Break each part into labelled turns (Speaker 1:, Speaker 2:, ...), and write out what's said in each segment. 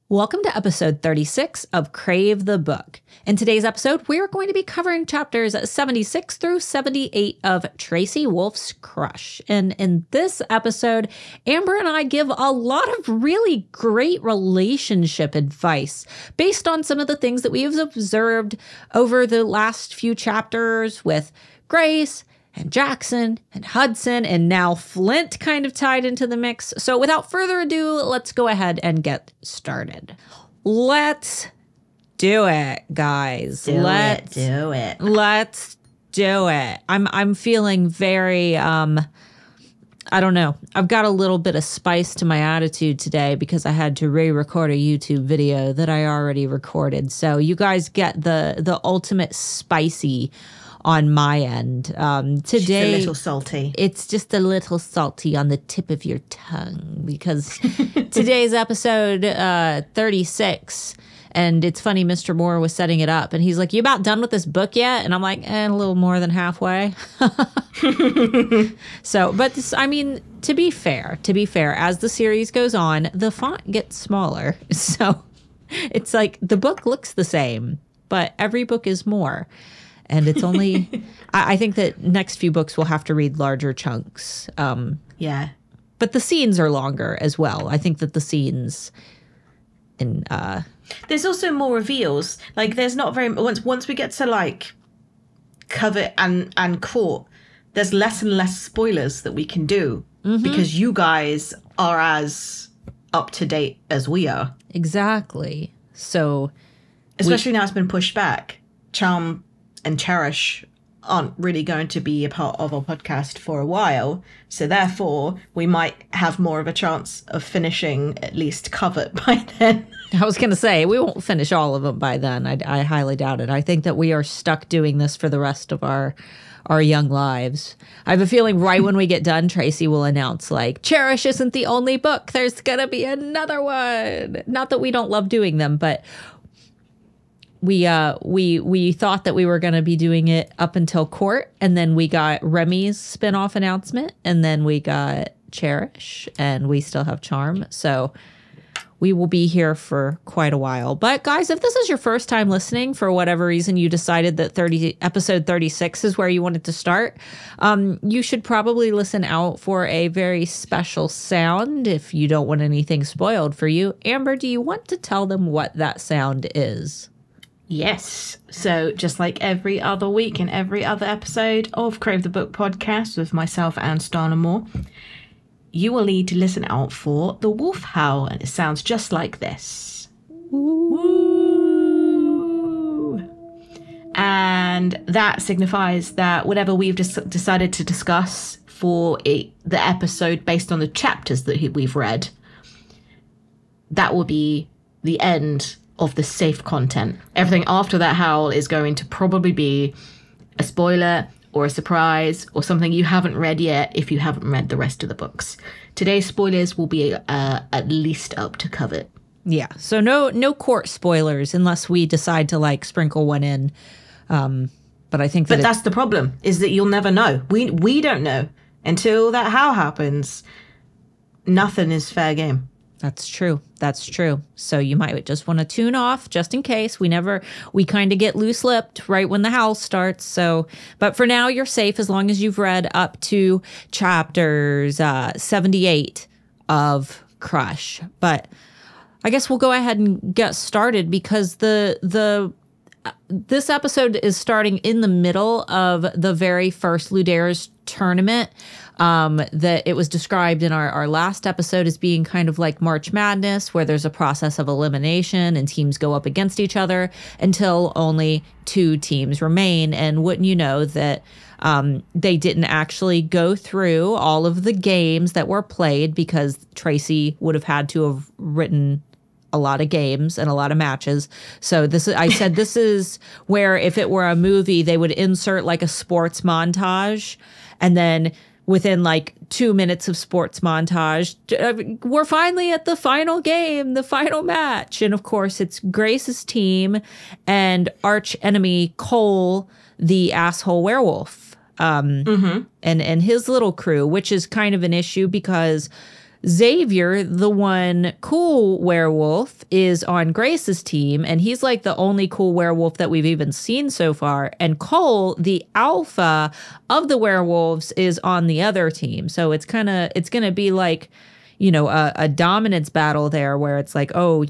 Speaker 1: Welcome to episode 36 of Crave the Book. In today's episode, we are going to be covering chapters 76 through 78 of Tracy Wolff's Crush. And in this episode, Amber and I give a lot of really great relationship advice based on some of the things that we have observed over the last few chapters with Grace and Jaxon and Hudson, and now Flint kind of tied into the mix. So without further ado, let's go ahead and get started. Let's do it, guys. Let's do it. Let's do it. I'm feeling very, I don't know. I've got a little bit of spice to my attitude today because I had to re-record a YouTube video that I already recorded. So you guys get the ultimate spicy on my end. Today,
Speaker 2: just a little salty.
Speaker 1: It's just a little salty on the tip of your tongue because today's episode 36. And it's funny, Mr. Moore was setting it up and he's like, "You about done with this book yet?" And I'm like, a little more than halfway. So, but this, I mean, to be fair, as the series goes on, the font gets smaller. So it's like the book looks the same, but every book is more. And it's only, I think that next few books we'll have to read larger chunks.
Speaker 2: Yeah.
Speaker 1: But the scenes are longer as well. I think that the scenes in...
Speaker 2: There's also more reveals. Like, there's not very... Once we get to, like, Covet and Court, there's less and less spoilers that we can do. Mm-hmm. Because you guys are as up-to-date as we are.
Speaker 1: Exactly. So...
Speaker 2: Especially now it's been pushed back. Charm and Cherish aren't really going to be a part of our podcast for a while. So therefore, we might have more of a chance of finishing at least Covet by then.
Speaker 1: I was going to say, we won't finish all of them by then. I highly doubt it. I think that we are stuck doing this for the rest of our young lives. I have a feeling right when we get done, Tracy will announce, like, Cherish isn't the only book. There's going to be another one. Not that we don't love doing them, but... We thought that we were going to be doing it up until Court, and then we got Remy's spinoff announcement, and then we got Cherish, and we still have Charm. So we will be here for quite a while. But guys, if this is your first time listening, for whatever reason you decided that episode 36 is where you wanted to start, you should probably listen out for a very special sound if you don't want anything spoiled for you. Amber, do you want to tell them what that sound is?
Speaker 2: Yes. So just like every other week and every other episode of Crave the Book Podcast with myself and Stana Moore, you will need to listen out for the wolf howl, and it sounds just like this. Woo! And that signifies that whatever we've decided to discuss for the episode based on the chapters that we've read, that will be the end of the safe content. Everything after that howl is going to probably be a spoiler or a surprise or something you haven't read yet if you haven't read the rest of the books. Today's spoilers will be at least up to Covet.
Speaker 1: Yeah, so no Court spoilers unless we decide to like sprinkle one in. But I think
Speaker 2: that's the problem, is that you'll never know. We don't know until that howl happens. Nothing is fair game.
Speaker 1: That's true. So you might just want to tune off just in case. We kind of get loose-lipped right when the howl starts. So, but for now, you're safe as long as you've read up to chapters 78 of Crush. But I guess we'll go ahead and get started because this episode is starting in the middle of the very first Ludares tournament. That it was described in our last episode as being kind of like March Madness, where there's a process of elimination and teams go up against each other until only 2 teams remain. And wouldn't you know that they didn't actually go through all of the games that were played because Tracy would have had to have written a lot of games and a lot of matches. So I said this is where if it were a movie, they would insert like a sports montage, and then within like 2 minutes of sports montage, we're finally at the final game, the final match. And of course, it's Grace's team and arch enemy Cole, the asshole werewolf, and his little crew, which is kind of an issue because Xavier, the one cool werewolf, is on Grace's team, and he's like the only cool werewolf that we've even seen so far. And Cole, the alpha of the werewolves, is on the other team. So it's going to be like, you know, a dominance battle there where it's like, oh,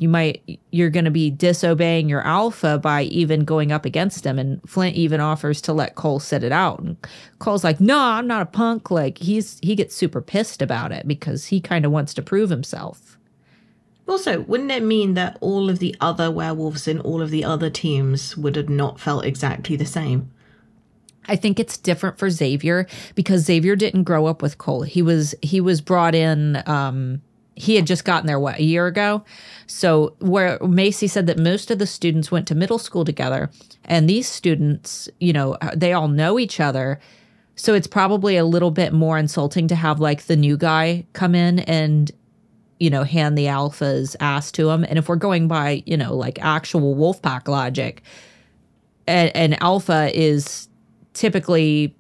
Speaker 1: you're going to be disobeying your alpha by even going up against him. And Flint even offers to let Cole sit it out. And Cole's like, no, I'm not a punk. Like he gets super pissed about it because he kind of wants to prove himself.
Speaker 2: Also, wouldn't it mean that all of the other werewolves in all of the other teams would have not felt exactly the same?
Speaker 1: I think it's different for Xavier because Xavier didn't grow up with Cole. He was brought in, he had just gotten there, a year ago? So where Macy said that most of the students went to middle school together, and these students, you know, they all know each other. So it's probably a little bit more insulting to have like the new guy come in and, you know, hand the alpha's ass to him. And if we're going by, you know, like actual wolf pack logic, an alpha is typically,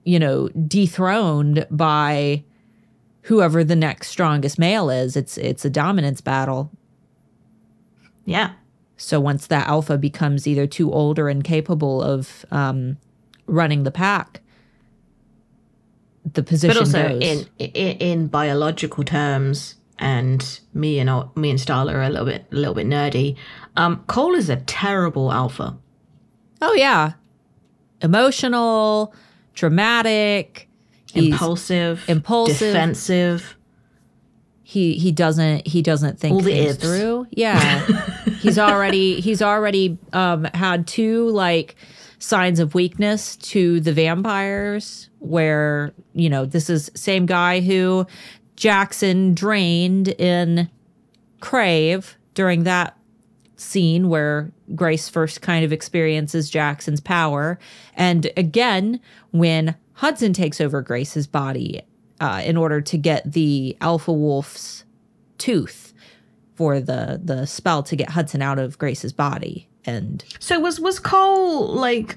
Speaker 1: you know, dethroned by whoever the next strongest male is. It's a dominance battle.
Speaker 2: Yeah.
Speaker 1: So once that alpha becomes either too old or incapable of running the pack, the position goes.
Speaker 2: But also in biological terms, and me and Starla are a little bit nerdy. Cole is a terrible alpha.
Speaker 1: Oh yeah. Emotional, dramatic,
Speaker 2: impulsive, defensive.
Speaker 1: He doesn't think
Speaker 2: all the
Speaker 1: things
Speaker 2: ifs
Speaker 1: through. Yeah, he's already had 2 like signs of weakness to the vampires. Where, you know, this is same guy who Jaxon drained in Crave during that scene where Grace first kind of experiences Jackson's power. And again, when Hudson takes over Grace's body in order to get the alpha wolf's tooth for the spell to get Hudson out of Grace's body. And
Speaker 2: so was Cole like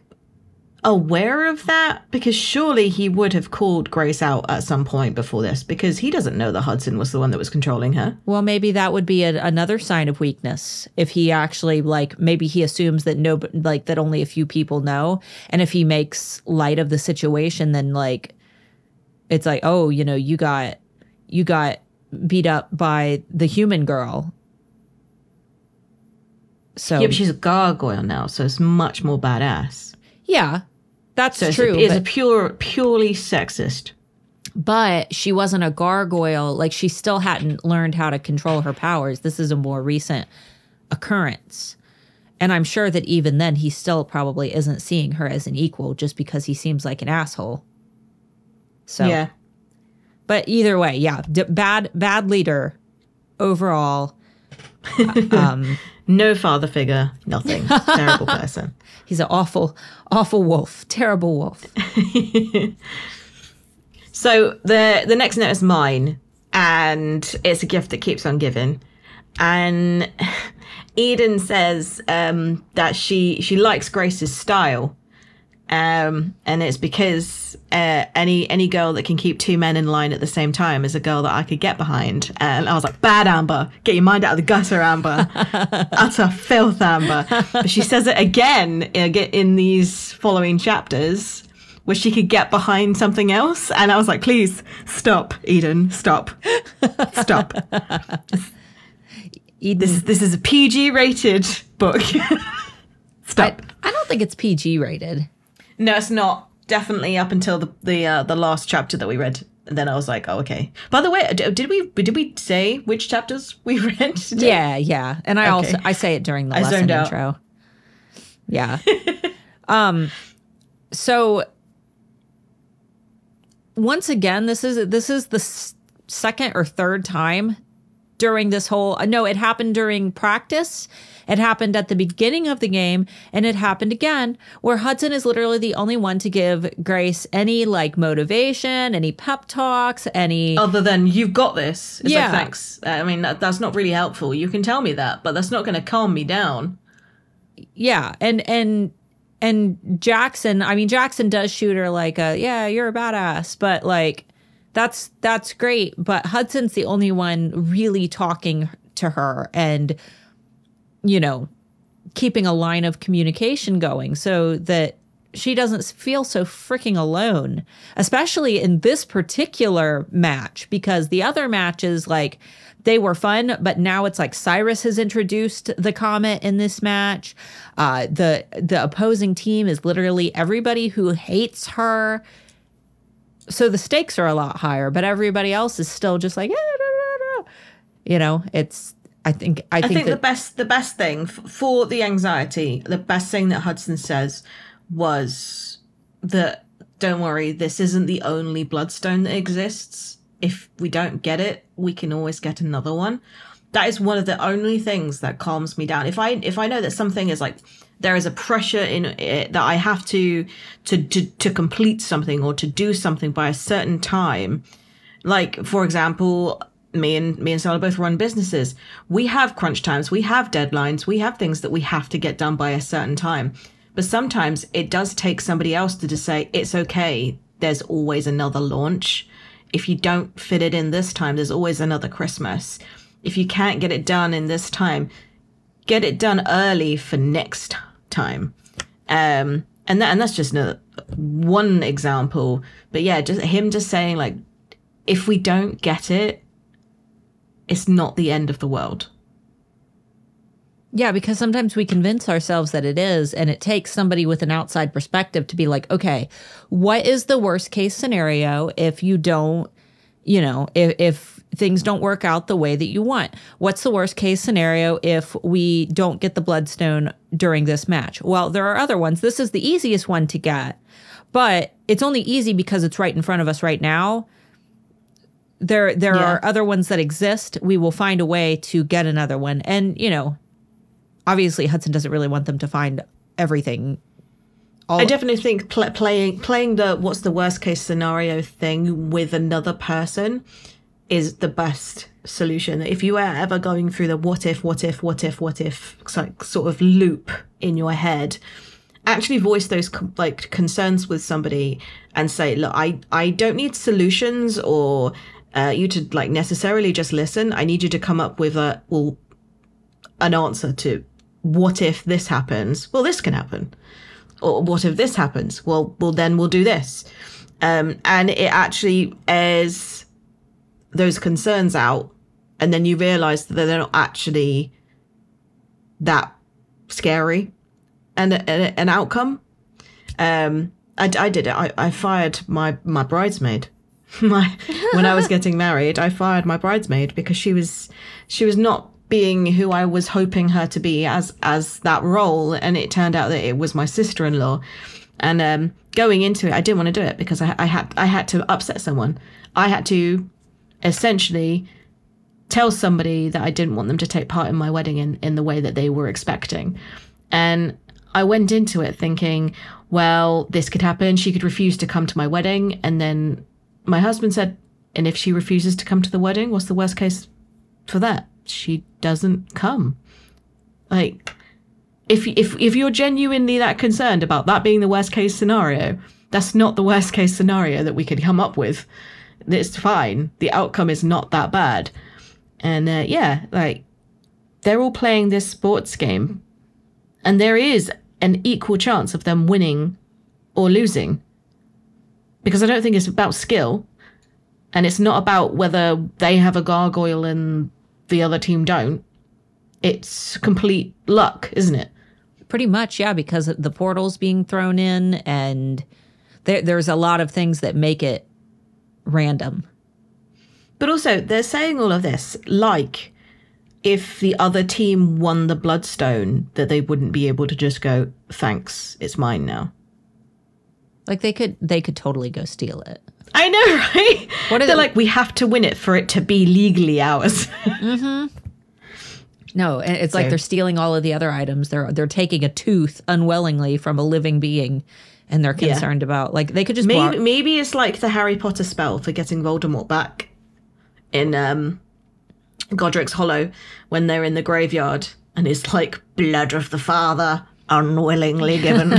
Speaker 2: aware of that? Because surely he would have called Grace out at some point before this, because he doesn't know that Hudson was the one that was controlling her.
Speaker 1: Well, maybe that would be another sign of weakness. If he actually, like, maybe he assumes that that only a few people know. And if he makes light of the situation, then like, it's like, oh, you know, you got beat up by the human girl. So
Speaker 2: yeah, but she's a gargoyle now, so it's much more badass.
Speaker 1: Yeah. That's
Speaker 2: so
Speaker 1: true.
Speaker 2: It's purely sexist.
Speaker 1: But she wasn't a gargoyle. Like, she still hadn't learned how to control her powers. This is a more recent occurrence. And I'm sure that even then, he still probably isn't seeing her as an equal just because he seems like an asshole. So,
Speaker 2: yeah.
Speaker 1: But either way, yeah, bad leader overall.
Speaker 2: No father figure, nothing. Terrible person.
Speaker 1: He's an awful wolf. Terrible wolf.
Speaker 2: So the next note is mine, and it's a gift that keeps on giving. And Eden says that she likes Grace's style, and it's because any girl that can keep 2 men in line at the same time is a girl that I could get behind. And I was like, bad, Amber. Get your mind out of the gutter, Amber. Utter filth, Amber. But she says it again in these following chapters, where she could get behind something else. And I was like, please, stop, Eden. Stop. Stop.
Speaker 1: Eden.
Speaker 2: This is a PG-rated book. Stop.
Speaker 1: I don't think it's PG-rated.
Speaker 2: No, it's not. Definitely up until the last chapter that we read. And then I was like, oh, okay. By the way, did we say which chapters we read today?
Speaker 1: Yeah. And I say it during the lesson intro. Yeah. So once again, this is the second or third time during this whole, no, it happened during practice. It happened at the beginning of the game, and it happened again, where Hudson is literally the only one to give Grace any like motivation, any pep talks, any
Speaker 2: other than "you've got this." It's
Speaker 1: yeah.
Speaker 2: Like, thanks. I mean, that's not really helpful. You can tell me that, but that's not going to calm me down.
Speaker 1: Yeah, and Jaxon. I mean, Jaxon does shoot her like yeah, you're a badass, but like That's great. But Hudson's the only one really talking to her and, you know, keeping a line of communication going so that she doesn't feel so freaking alone, especially in this particular match, because the other matches, like, they were fun, but now it's like Cyrus has introduced the comet in this match. The opposing team is literally everybody who hates her. So the stakes are a lot higher, but everybody else is still just like, you know, it's, I think
Speaker 2: the best thing for the anxiety, the best thing that Hudson says was that, don't worry, this isn't the only bloodstone that exists. If we don't get it, we can always get another one. That is one of the only things that calms me down. If I know that something is like, there is a pressure in it that I have to complete something or to do something by a certain time. Like, for example, me and Sarah both run businesses. We have crunch times, we have deadlines, we have things that we have to get done by a certain time. But sometimes it does take somebody else to just say, it's okay, there's always another launch. If you don't fit it in this time, there's always another Christmas. If you can't get it done in this time, get it done early for next time. And that's just one example. But yeah, just him just saying, like, if we don't get it, it's not the end of the world.
Speaker 1: Yeah, because sometimes we convince ourselves that it is, and it takes somebody with an outside perspective to be like, okay, what is the worst case scenario if you don't, you know, if things don't work out the way that you want? What's the worst case scenario if we don't get the bloodstone during this match? Well, there are other ones. This is the easiest one to get, but it's only easy because it's right in front of us right now. There are other ones that exist. We will find a way to get another one. And, you know, obviously Hudson doesn't really want them to find everything.
Speaker 2: I definitely think playing the what's the worst case scenario thing with another person is the best solution. If you are ever going through the what if sort of loop in your head, actually voice those like concerns with somebody and say, look, I don't need solutions or you to like necessarily just listen. I need you to come up with an answer to, what if this happens? Well, this can happen. Or what if this happens? Well, then we'll do this. And it actually airs those concerns out. And then you realize that they're not actually that scary and an outcome. I did it. I fired my bridesmaid. When I was getting married, I fired my bridesmaid because she was not being who I was hoping her to be as that role, and it turned out that it was my sister-in-law. And going into it, I didn't want to do it because I had to upset someone. I had to essentially tell somebody that I didn't want them to take part in my wedding in the way that they were expecting. And I went into it thinking, well, this could happen. She could refuse to come to my wedding. And then my husband said, and if she refuses to come to the wedding, what's the worst case for that? She doesn't come. Like, if you're genuinely that concerned about that being the worst case scenario, that's not the worst case scenario that we could come up with. It's fine. The outcome is not that bad. And like, they're all playing this sports game, and there is an equal chance of them winning or losing, because I don't think it's about skill, and it's not about whether they have a gargoyle and the other team don't. It's complete luck, isn't it?
Speaker 1: Pretty much, yeah, because the portal's being thrown in, and there's a lot of things that make it random.
Speaker 2: But also, they're saying all of this like if the other team won the bloodstone, that they wouldn't be able to just go, thanks, it's mine now.
Speaker 1: Like they could totally go steal it.
Speaker 2: I know, right? They're like, we have to win it for it to be legally ours.
Speaker 1: Mm-hmm. No, it's like they're stealing all of the other items. They're taking a tooth unwillingly from a living being, and they're concerned about, like, they could just
Speaker 2: maybe it's like the Harry Potter spell for getting Voldemort back in Godric's Hollow when they're in the graveyard, and it's like blood of the father unwillingly given.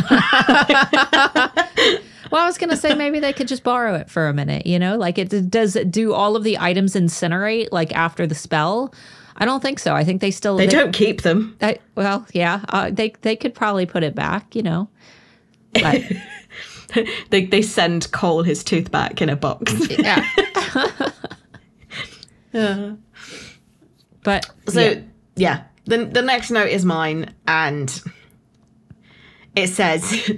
Speaker 1: Well, I was going to say maybe they could just borrow it for a minute, you know? Like, do all of the items incinerate, like, after the spell? I don't think so. I think they
Speaker 2: don't keep them.
Speaker 1: They could probably put it back, you know? But
Speaker 2: they send Cole his tooth back in a box.
Speaker 1: Yeah. But
Speaker 2: so yeah, the next note is mine, and it says,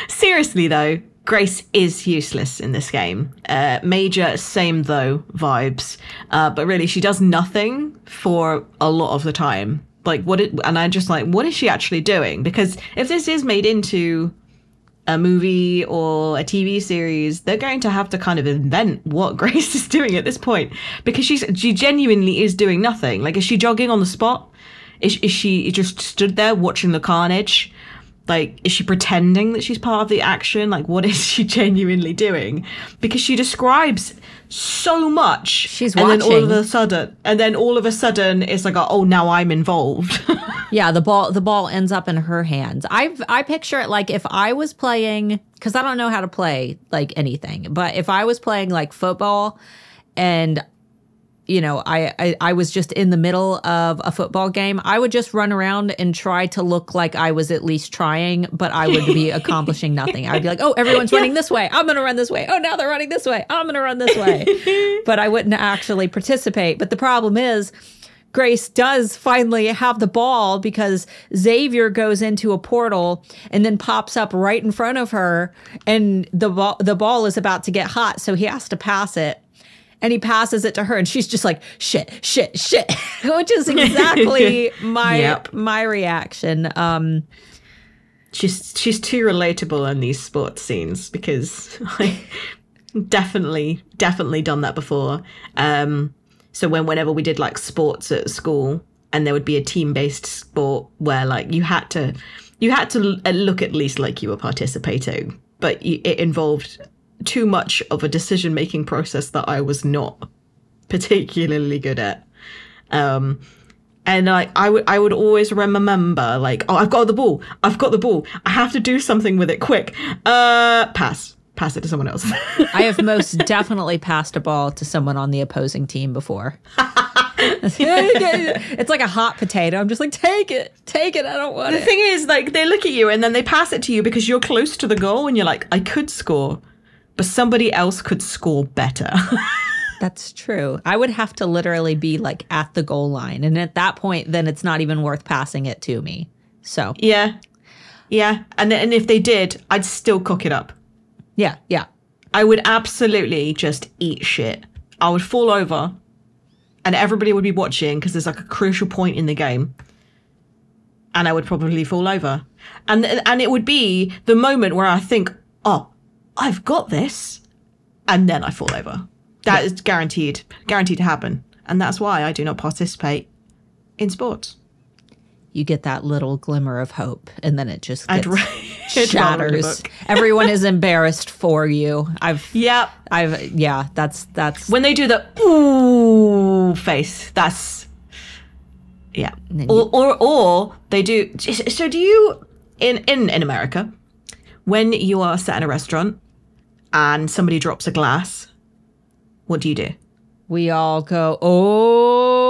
Speaker 2: seriously though, Grace is useless in this game. Major same though vibes, but really she does nothing for a lot of the time. Like what is she actually doing? Because if this is made into a movie or a TV series, they're going to have to kind of invent what Grace is doing at this point, because she genuinely is doing nothing. Like, is she jogging on the spot? Is she just stood there watching the carnage? Like, is she pretending that she's part of the action? Like, what is she genuinely doing? Because she describes so much.
Speaker 1: She's watching.
Speaker 2: And then all of a sudden it's like, oh, now I'm involved.
Speaker 1: Yeah, the ball ends up in her hands. I picture it like if I was playing, because I don't know how to play like anything, but if I was playing like football and, you know, I was just in the middle of a football game, I would just run around and try to look like I was at least trying, but I would be accomplishing nothing. I'd be like, oh, everyone's running this way. I'm going to run this way. Oh, now they're running this way. I'm going to run this way. But I wouldn't actually participate. But the problem is, Grace does finally have the ball because Xavier goes into a portal and then pops up right in front of her, and the ball is about to get hot, so he has to pass it. And he passes it to her, and she's just like, shit, which is exactly my reaction.
Speaker 2: She's too relatable in these sports scenes, because I definitely done that before. So whenever we did like sports at school, and there would be a team-based sport where like you had to look at least like you were participating, but it involved too much of a decision-making process that I was not particularly good at. And I would always remember like, oh, I've got the ball. I have to do something with it quick. Pass it to someone else.
Speaker 1: I have most definitely passed a ball to someone on the opposing team before. It's like a hot potato. I'm just like, take it. I don't want it.
Speaker 2: The thing is, like, they look at you and then they pass it to you because you're close to the goal, and you're like, I could score, but somebody else could score better.
Speaker 1: That's true. I would have to literally be like at the goal line. And at that point, then it's not even worth passing it to me. So
Speaker 2: yeah. And if they did, I'd still cook it up.
Speaker 1: Yeah.
Speaker 2: I would absolutely just eat shit. I would fall over, and everybody would be watching because there's like a crucial point in the game. And I would probably fall over. And it would be the moment where I think, oh, I've got this. And then I fall over. That is guaranteed to happen. And that's why I do not participate in sports.
Speaker 1: You get that little glimmer of hope, and then it just shatters. Everyone is embarrassed for you. That's
Speaker 2: when they do the ooh face. That's or they do. So do you in America, when you are sat in a restaurant and somebody drops a glass, what do you do?
Speaker 1: We all go, oh.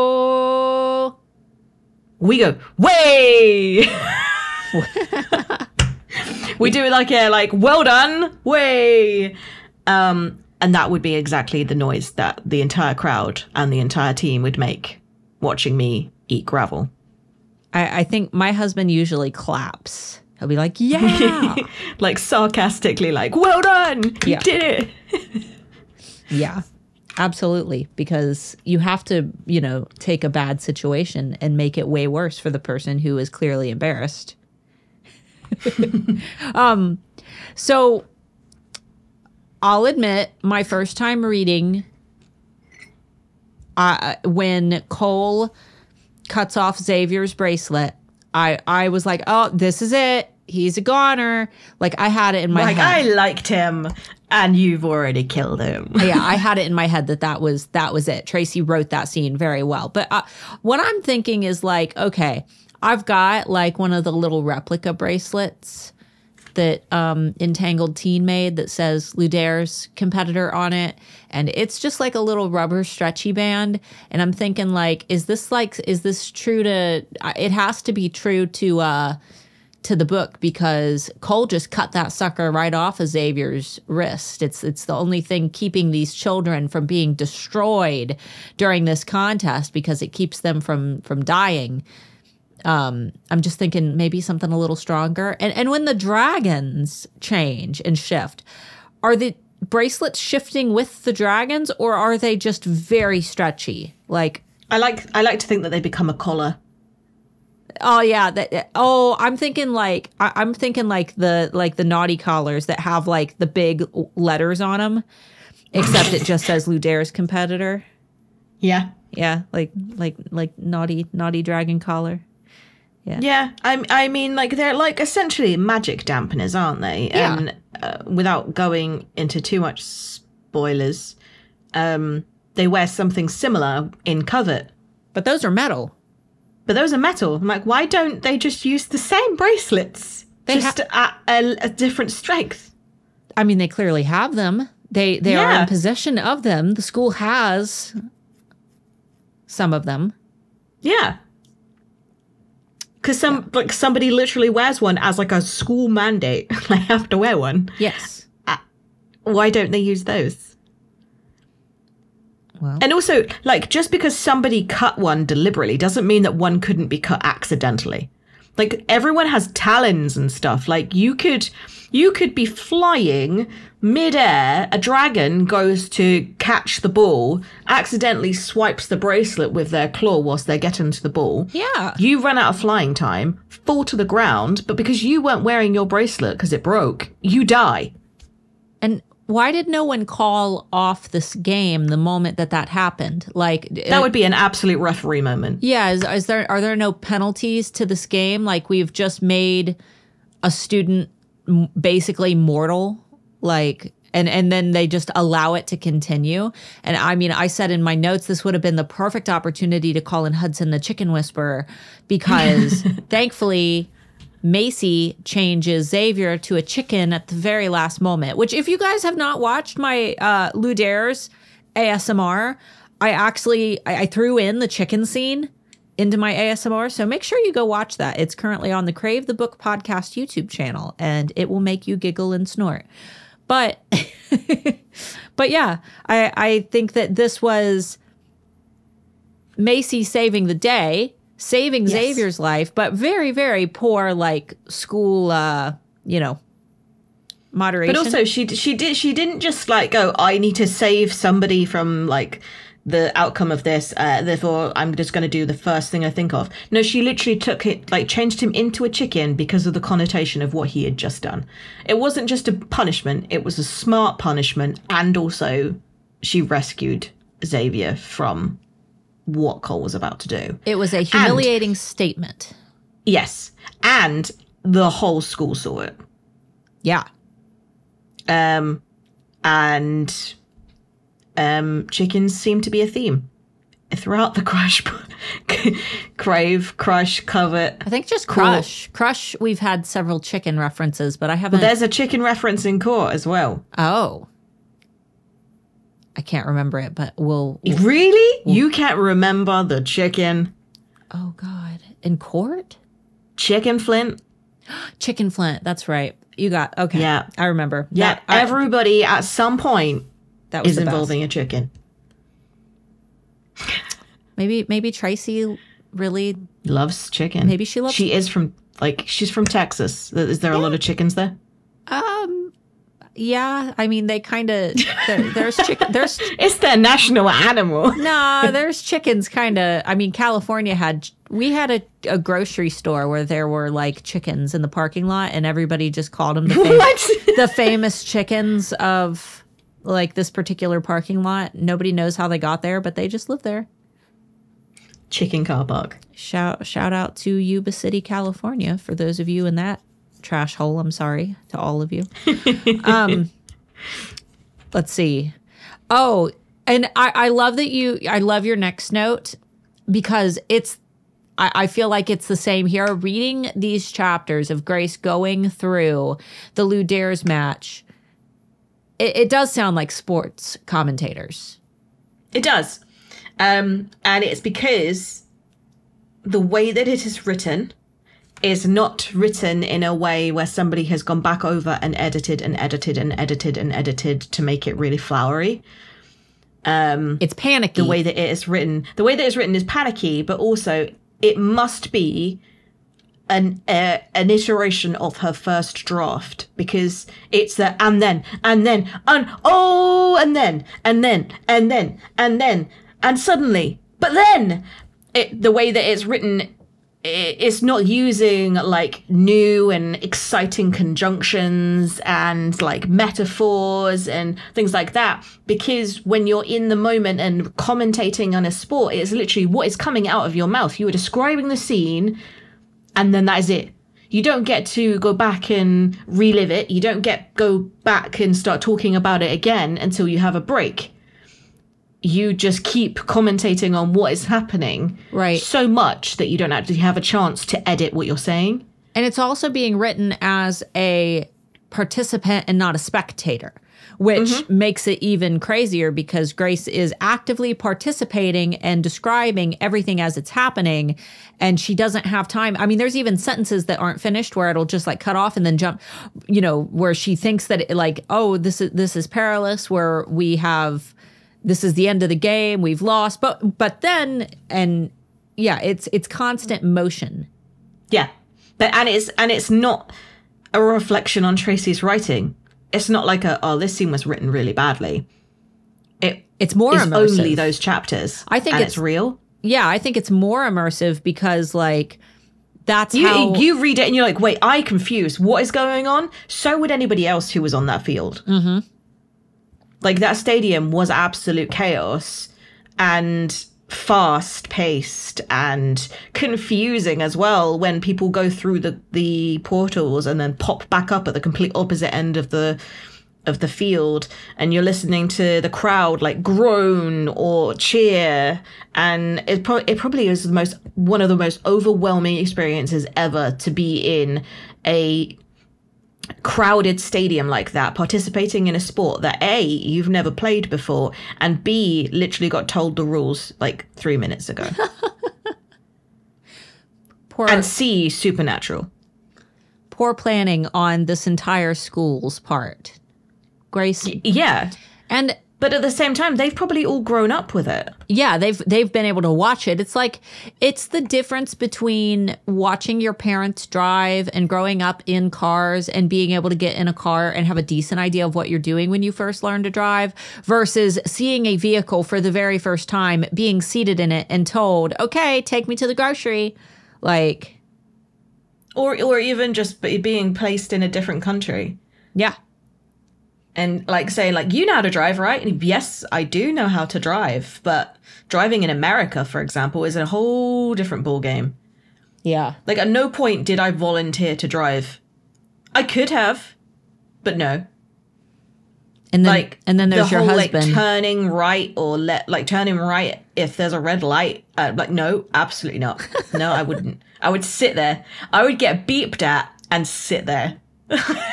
Speaker 2: We go, way! We do it like, well done, way! And that would be exactly the noise that the entire crowd and the entire team would make watching me eat gravel.
Speaker 1: I think my husband usually claps. He'll be like, yeah!
Speaker 2: Like sarcastically, like, well done! You did it!
Speaker 1: Yeah. Absolutely, because you have to, take a bad situation and make it way worse for the person who is clearly embarrassed. So I'll admit, my first time reading, when Cole cuts off Xavier's bracelet, I was like, oh, this is it. He's a goner. Like, I had it in my head.
Speaker 2: I liked him, and you've already killed him.
Speaker 1: Yeah, I had it in my head that was it. Tracy wrote that scene very well. But what I'm thinking is like, okay, I've got like one of the little replica bracelets that Entangled Teen made that says Ludares Competitor on it. And it's just like a little rubber stretchy band. And I'm thinking, like, is this true to, it has to be true to the book, because Cole just cut that sucker right off of Xavier's wrist. It's the only thing keeping these children from being destroyed during this contest, because it keeps them from dying. I'm just thinking maybe something a little stronger. And when the dragons change and shift, are the bracelets shifting with the dragons, or are they just very stretchy? Like,
Speaker 2: I like to think that they become a collar.
Speaker 1: Oh yeah, I'm thinking like the naughty collars that have like the big letters on them, except it just says Ludares Competitor.
Speaker 2: Yeah,
Speaker 1: yeah, like naughty dragon collar. Yeah,
Speaker 2: yeah. I mean, like, they're like essentially magic dampeners, aren't they?
Speaker 1: Yeah.
Speaker 2: And without going into too much spoilers, they wear something similar in Covet,
Speaker 1: but those are metal.
Speaker 2: But those are metal. I'm like, why don't they just use the same bracelets, just at a different strength?
Speaker 1: I mean, they clearly have them. They are in possession of them. The school has some of them.
Speaker 2: Yeah. Because somebody literally wears one as like a school mandate. They have to wear one.
Speaker 1: Yes.
Speaker 2: Why don't they use those?
Speaker 1: Well.
Speaker 2: And also, like, just because somebody cut one deliberately doesn't mean that one couldn't be cut accidentally. Like, everyone has talons and stuff. Like, you could be flying midair, a dragon goes to catch the ball, accidentally swipes the bracelet with their claw whilst they're getting to the ball.
Speaker 1: Yeah.
Speaker 2: You run out of flying time, fall to the ground, but because you weren't wearing your bracelet because it broke, you die.
Speaker 1: And why did no one call off this game the moment that happened? Like,
Speaker 2: that would be an absolute referee moment.
Speaker 1: Yeah, are there no penalties to this game? Like, we've just made a student basically mortal, like, and then they just allow it to continue. And I mean, I said in my notes this would have been the perfect opportunity to call in Hudson the Chicken Whisperer, because thankfully Macy changes Xavier to a chicken at the very last moment, which, if you guys have not watched my Ludares ASMR, I threw in the chicken scene into my ASMR. So make sure you go watch that. It's currently on the Crave the Book Podcast YouTube channel, and it will make you giggle and snort. But, but yeah, I think that this was Macy saving the day, saving Xavier's life, but very, very poor, like, school, moderation.
Speaker 2: But also, she didn't just like go, I need to save somebody from like the outcome of this, therefore I'm just going to do the first thing I think of. No, she literally took it, like, changed him into a chicken because of the connotation of what he had just done. It wasn't just a punishment, it was a smart punishment, and also she rescued Xavier from what Cole was about to do.
Speaker 1: It was a humiliating statement.
Speaker 2: Yes. And the whole school saw it.
Speaker 1: Yeah.
Speaker 2: And chickens seem to be a theme throughout the Crush, Crave, Crush, Covet.
Speaker 1: I think just Crush. Crush, we've had several chicken references, but I haven't.
Speaker 2: But there's a chicken reference in Court as well.
Speaker 1: Oh. I can't remember it, but we'll
Speaker 2: Really? You can't remember the chicken?
Speaker 1: Oh, God. In Court?
Speaker 2: Chicken Flint?
Speaker 1: Chicken Flint. That's right. You got, okay.
Speaker 2: Yeah.
Speaker 1: I remember.
Speaker 2: Yeah. Everybody at some point
Speaker 1: that was
Speaker 2: is involving a chicken.
Speaker 1: Maybe Tracy really
Speaker 2: loves chicken.
Speaker 1: Maybe she loves.
Speaker 2: She is from, like, she's from Texas. Is there a lot of chickens there?
Speaker 1: Yeah, I mean, they kind of, there's chicken, there's...
Speaker 2: It's their national animal.
Speaker 1: No, there's chickens kind of, I mean, California we had a grocery store where there were, like, chickens in the parking lot, and everybody just called them the famous chickens of, like, this particular parking lot. Nobody knows how they got there, but they just live there.
Speaker 2: Chicken car park.
Speaker 1: Shout out to Yuba City, California, for those of you in that trash hole. I'm sorry to all of you. Let's see. Oh, and I love that I love your next note, because I feel like it's the same here. Reading these chapters of Grace going through the Ludares match, it does sound like sports commentators.
Speaker 2: It does. And it's because the way that it is written is not written in a way where somebody has gone back over and edited and edited and edited and edited to make it really flowery.
Speaker 1: It's panicky.
Speaker 2: The way that it is written is panicky, but also it must be an iteration of her first draft, because it's the and then suddenly, but then the way that it's written, it's not using like new and exciting conjunctions and like metaphors and things like that, because when you're in the moment and commentating on a sport, it's literally what is coming out of your mouth. You are describing the scene and then that is it. You don't get to go back and relive it. You don't go back and start talking about it again until you have a break. You just keep commentating on what is happening,
Speaker 1: right,
Speaker 2: so much that you don't actually have a chance to edit what you're saying.
Speaker 1: And it's also being written as a participant and not a spectator, which makes it even crazier, because Grace is actively participating and describing everything as it's happening, and she doesn't have time. I mean, there's even sentences that aren't finished where it'll just like cut off and then jump, you know, where she thinks that this is perilous, where we have, this is the end of the game, we've lost, but then, and yeah, it's constant motion.
Speaker 2: Yeah, but and it's not a reflection on Tracy's writing. It's not like this scene was written really badly.
Speaker 1: It's more immersive.
Speaker 2: Only those chapters.
Speaker 1: I think
Speaker 2: it's real.
Speaker 1: Yeah, I think it's more immersive because like that's how
Speaker 2: you read it and you're like, wait, I confused. What is going on? So would anybody else who was on that field. Mm-hmm. Like, that stadium was absolute chaos and fast-paced and confusing as well when people go through the portals and then pop back up at the complete opposite end of the field, and you're listening to the crowd like groan or cheer, and it probably is one of the most overwhelming experiences ever to be in a crowded stadium like that, participating in a sport that A, you've never played before, and B, literally got told the rules like 3 minutes ago. And C, supernatural.
Speaker 1: Poor planning on this entire school's part. Grace.
Speaker 2: Yeah. But at the same time, they've probably all grown up with it.
Speaker 1: Yeah, they've been able to watch it. It's like, it's the difference between watching your parents drive and growing up in cars and being able to get in a car and have a decent idea of what you're doing when you first learn to drive, versus seeing a vehicle for the very first time, being seated in it and told, okay, take me to the grocery. Like,
Speaker 2: or even just being placed in a different country.
Speaker 1: Yeah.
Speaker 2: And like saying, like, you know how to drive, right? And yes, I do know how to drive. But driving in America, for example, is a whole different ballgame.
Speaker 1: Yeah.
Speaker 2: Like, at no point did I volunteer to drive. I could have, but no.
Speaker 1: And then there's your husband.
Speaker 2: Like, turning right or turning right if there's a red light. Like, no, absolutely not. No, I wouldn't. I would sit there. I would get beeped at and sit there.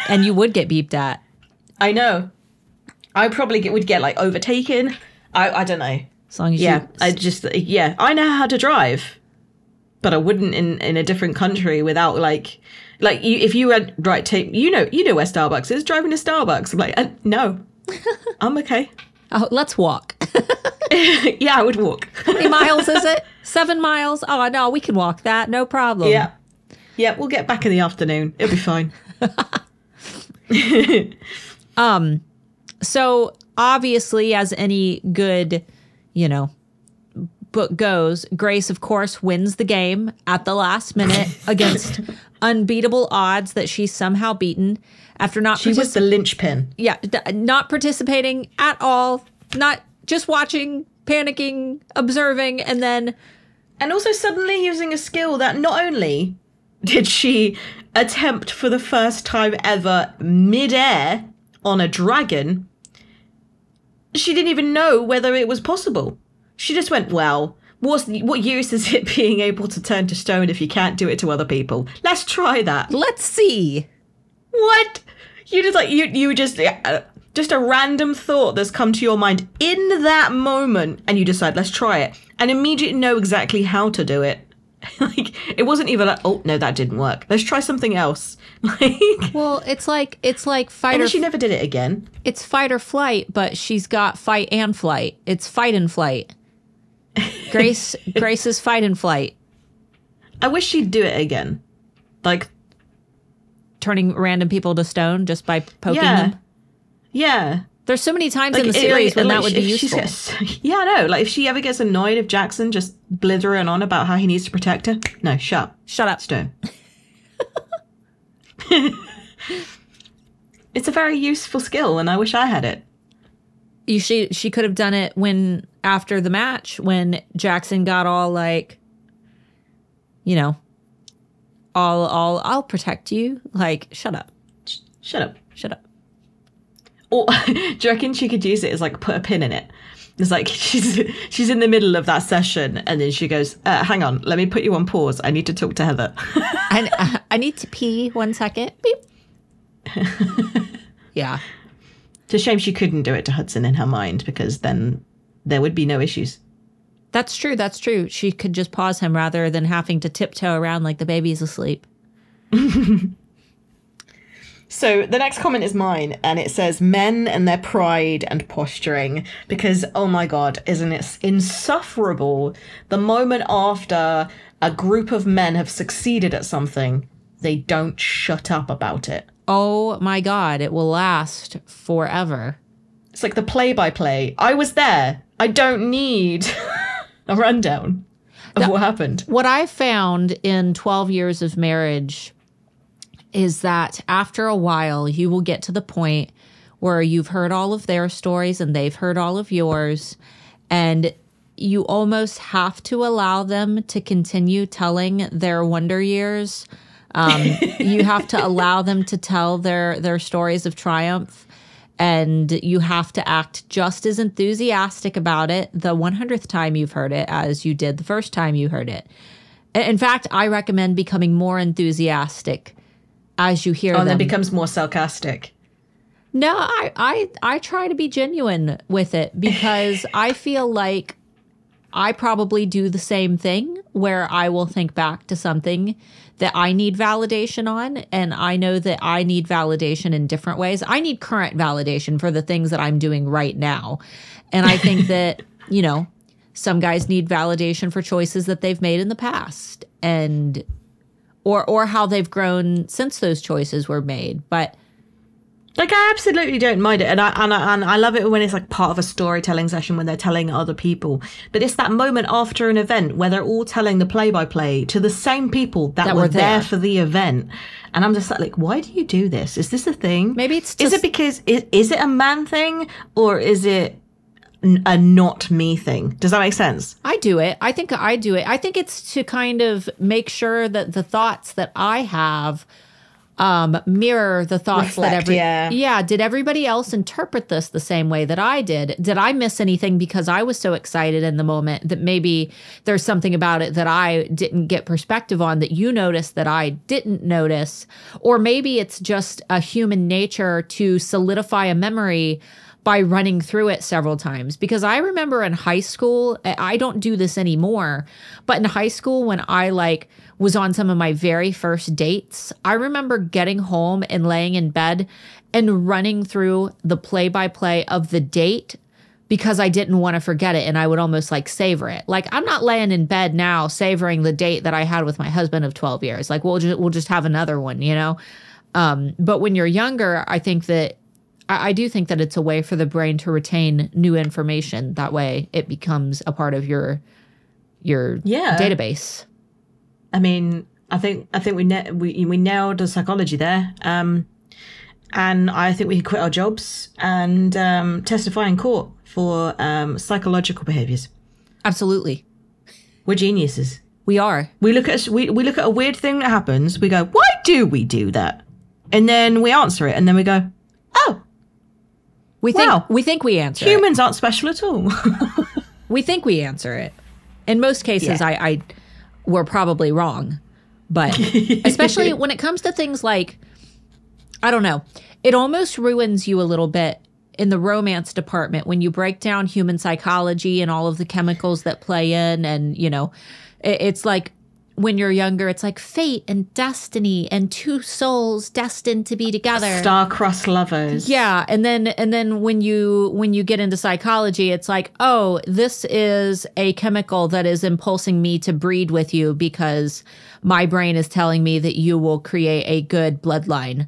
Speaker 1: And you would get beeped at.
Speaker 2: I know. I probably would get like overtaken. I don't know.
Speaker 1: As long as
Speaker 2: I know how to drive, but I wouldn't in a different country without if you went right, you know where Starbucks is. Driving to Starbucks, I'm like, no, I'm okay.
Speaker 1: Oh, let's walk.
Speaker 2: Yeah, I would walk.
Speaker 1: How many miles is it? 7 miles? Oh no, we can walk that, no problem.
Speaker 2: Yeah, we'll get back in the afternoon. It'll be fine.
Speaker 1: So obviously, as any good, book goes, Grace, of course, wins the game at the last minute against unbeatable odds that she's somehow beaten after not.
Speaker 2: She was the linchpin.
Speaker 1: Yeah, not participating at all, not just watching, panicking, observing, and
Speaker 2: also suddenly using a skill that not only did she attempt for the first time ever midair on a dragon, she didn't even know whether it was possible. She just went, well, what use is it being able to turn to stone if you can't do it to other people? Let's try that.
Speaker 1: Let's see.
Speaker 2: What? You just like you just a random thought that's come to your mind in that moment, and you decide, let's try it, and immediately know exactly how to do it. Like, it wasn't even like, oh no, that didn't work, let's try something else. Like,
Speaker 1: well, it's like fight.
Speaker 2: And
Speaker 1: or
Speaker 2: she never did it again.
Speaker 1: It's fight or flight, but she's got fight and flight. It's fight and flight. Grace's fight and flight.
Speaker 2: I wish she'd do it again, like
Speaker 1: turning random people to stone just by poking them.
Speaker 2: Yeah.
Speaker 1: There's so many times in the series when that would be useful.
Speaker 2: Yeah, I know. Like, if she ever gets annoyed if Jaxon just blithering on about how he needs to protect her, no, shut up. Stone. It's a very useful skill, and I wish I had it.
Speaker 1: She could have done it when, after the match, when Jaxon got all like, you know, I'll protect you. Like, shut up.
Speaker 2: Shut up. Or do you reckon she could use it as like put a pin in it? It's like she's in the middle of that session, and then she goes, hang on, let me put you on pause. I need to talk to Heather.
Speaker 1: And I need to pee 1 second. Beep. Yeah.
Speaker 2: It's a shame she couldn't do it to Hudson in her mind, because then there would be no issues.
Speaker 1: That's true. She could just pause him rather than having to tiptoe around like the baby's asleep.
Speaker 2: So the next comment is mine, and it says, men and their pride and posturing, because, oh my God, isn't it insufferable? The moment after a group of men have succeeded at something, they don't shut up about it.
Speaker 1: Oh my God, it will last forever.
Speaker 2: It's like the play-by-play. I was there. I don't need a rundown of what happened.
Speaker 1: What I found in 12 years of marriage is that after a while, you will get to the point where you've heard all of their stories and they've heard all of yours, and you almost have to allow them to continue telling their wonder years. You have to allow them to tell their stories of triumph, and you have to act just as enthusiastic about it the 100th time you've heard it as you did the first time you heard it. In fact, I recommend becoming more enthusiastic as you hear them.
Speaker 2: And then becomes more sarcastic.
Speaker 1: No, I try to be genuine with it, because I feel like I probably do the same thing, where I will think back to something that I need validation on, and I know that I need validation in different ways. I need current validation for the things that I'm doing right now. And I think that, you know, some guys need validation for choices that they've made in the past, and or how they've grown since those choices were made. But
Speaker 2: like, I absolutely don't mind it, and I love it when it's like part of a storytelling session when they're telling other people. But it's that moment after an event where they're all telling the play-by-play to the same people that were there for the event, and I'm just like, why do you do this? Is this a thing?
Speaker 1: Maybe it's
Speaker 2: is it because is it a man thing, or is it a not me thing? Does that make sense?
Speaker 1: I do it. I think I do it. I think it's to kind of make sure that the thoughts that I have mirror the thoughts
Speaker 2: reflect,
Speaker 1: did everybody else interpret this the same way that I did? Did I miss anything because I was so excited in the moment that maybe there's something about it that I didn't get perspective on that you noticed that I didn't notice? Or maybe it's just a human nature to solidify a memory by running through it several times. Because I remember in high school, I don't do this anymore, but in high school when I was on some of my very first dates, I remember getting home and laying in bed and running through the play-by-play of the date because I didn't want to forget it, and I would almost savor it. Like, I'm not laying in bed now savoring the date that I had with my husband of 12 years. Like, we'll just have another one, you know? But when you're younger, I think that I do think that it's a way for the brain to retain new information. That way it becomes a part of your database.
Speaker 2: I mean, I think we nailed the psychology there. And I think we could quit our jobs and testify in court for psychological behaviors.
Speaker 1: Absolutely.
Speaker 2: We're geniuses.
Speaker 1: We are.
Speaker 2: We look at a weird thing that happens. We go, why do we do that? And then we answer it, and then we go, oh.
Speaker 1: We think we answer
Speaker 2: Humans aren't special at all.
Speaker 1: We think we answer it. In most cases, I we're probably wrong. But especially when it comes to things like, I don't know, it almost ruins you a little bit in the romance department when you break down human psychology and all of the chemicals that play in. And, you know, it's like when you're younger, it's like fate and destiny and two souls destined to be together.
Speaker 2: Star-crossed lovers.
Speaker 1: Yeah. And then when you get into psychology, it's like, oh, this is a chemical that is impulsing me to breed with you because my brain is telling me that you will create a good bloodline.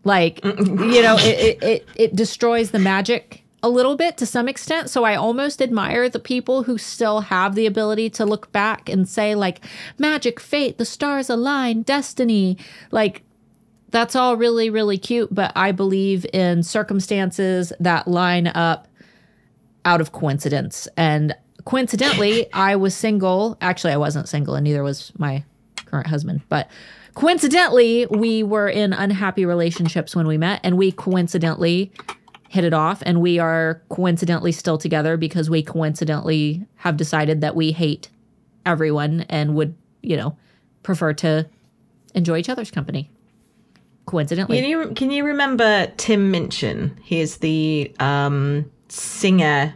Speaker 1: Like, you know, it destroys the magic a little bit to some extent. So I almost admire the people who still have the ability to look back and say, like, magic, fate, the stars align, destiny. Like, that's all really, really cute. But I believe in circumstances that line up out of coincidence. And coincidentally, I was single. Actually, I wasn't single, and neither was my current husband. But coincidentally, we were in unhappy relationships when we met, and we coincidentally hit it off, and we are coincidentally still together because we coincidentally have decided that we hate everyone and would, you know, prefer to enjoy each other's company. Coincidentally.
Speaker 2: Can you remember Tim Minchin? He's the singer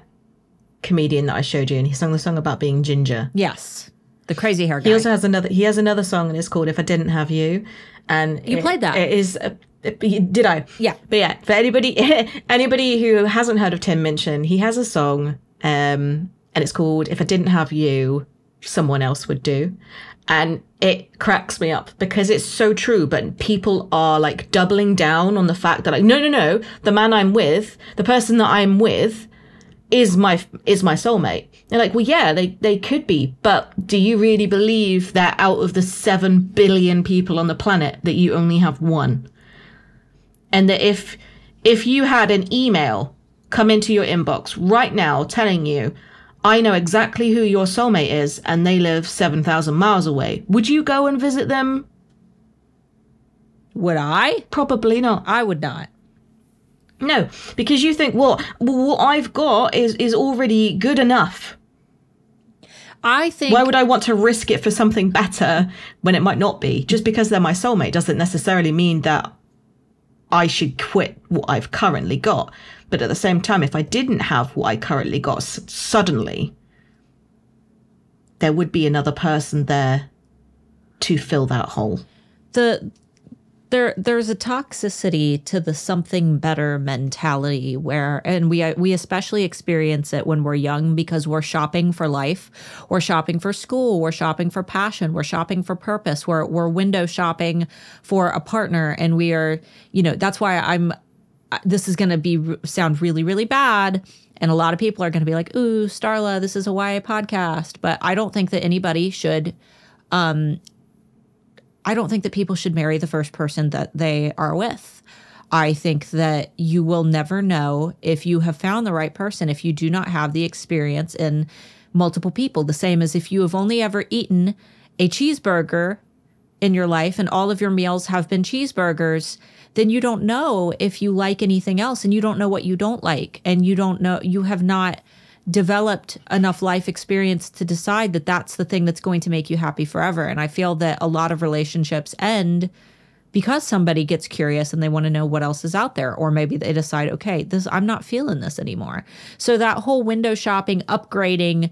Speaker 2: comedian that I showed you, and he sung the song about being ginger.
Speaker 1: Yes. The crazy hair guy.
Speaker 2: He also has another song, and it's called If I Didn't Have You. And
Speaker 1: you played that.
Speaker 2: It is... did I?
Speaker 1: Yeah.
Speaker 2: But yeah, for anybody who hasn't heard of Tim Minchin, he has a song, and it's called If I Didn't Have You, Someone Else Would Do. And it cracks me up because it's so true, but people are like doubling down on the fact that, like, no, the man I'm with, the person that I'm with is my soulmate. They're like, well, yeah, they could be, but do you really believe that out of the 7 billion people on the planet that you only have one? And that if you had an email come into your inbox right now telling you, I know exactly who your soulmate is and they live 7,000 miles away, would you go and visit them?
Speaker 1: Would I?
Speaker 2: Probably not.
Speaker 1: I would not.
Speaker 2: No, because you think, well, what I've got is already good enough.
Speaker 1: I think...
Speaker 2: Why would I want to risk it for something better when it might not be? Just because they're my soulmate doesn't necessarily mean that I should quit what I've currently got. But at the same time, if I didn't have what I currently got suddenly, there would be another person there to fill that hole.
Speaker 1: There's a toxicity to the something better mentality where, and we especially experience it when we're young because we're shopping for life, we're shopping for school, we're shopping for passion, we're shopping for purpose, we're window shopping for a partner, and we are, you know, that's why this is going to sound really, really bad. And a lot of people are going to be like, ooh, Starla, this is a YA podcast. But I don't think that anybody should, I don't think that people should marry the first person that they are with. I think that you will never know if you have found the right person if you do not have the experience in multiple people. The same as if you have only ever eaten a cheeseburger in your life and all of your meals have been cheeseburgers, then you don't know if you like anything else, and you don't know what you don't like, and you have not developed enough life experience to decide that that's the thing that's going to make you happy forever. And I feel that a lot of relationships end because somebody gets curious and they want to know what else is out there, or maybe they decide, okay, I'm not feeling this anymore. So that whole window shopping, upgrading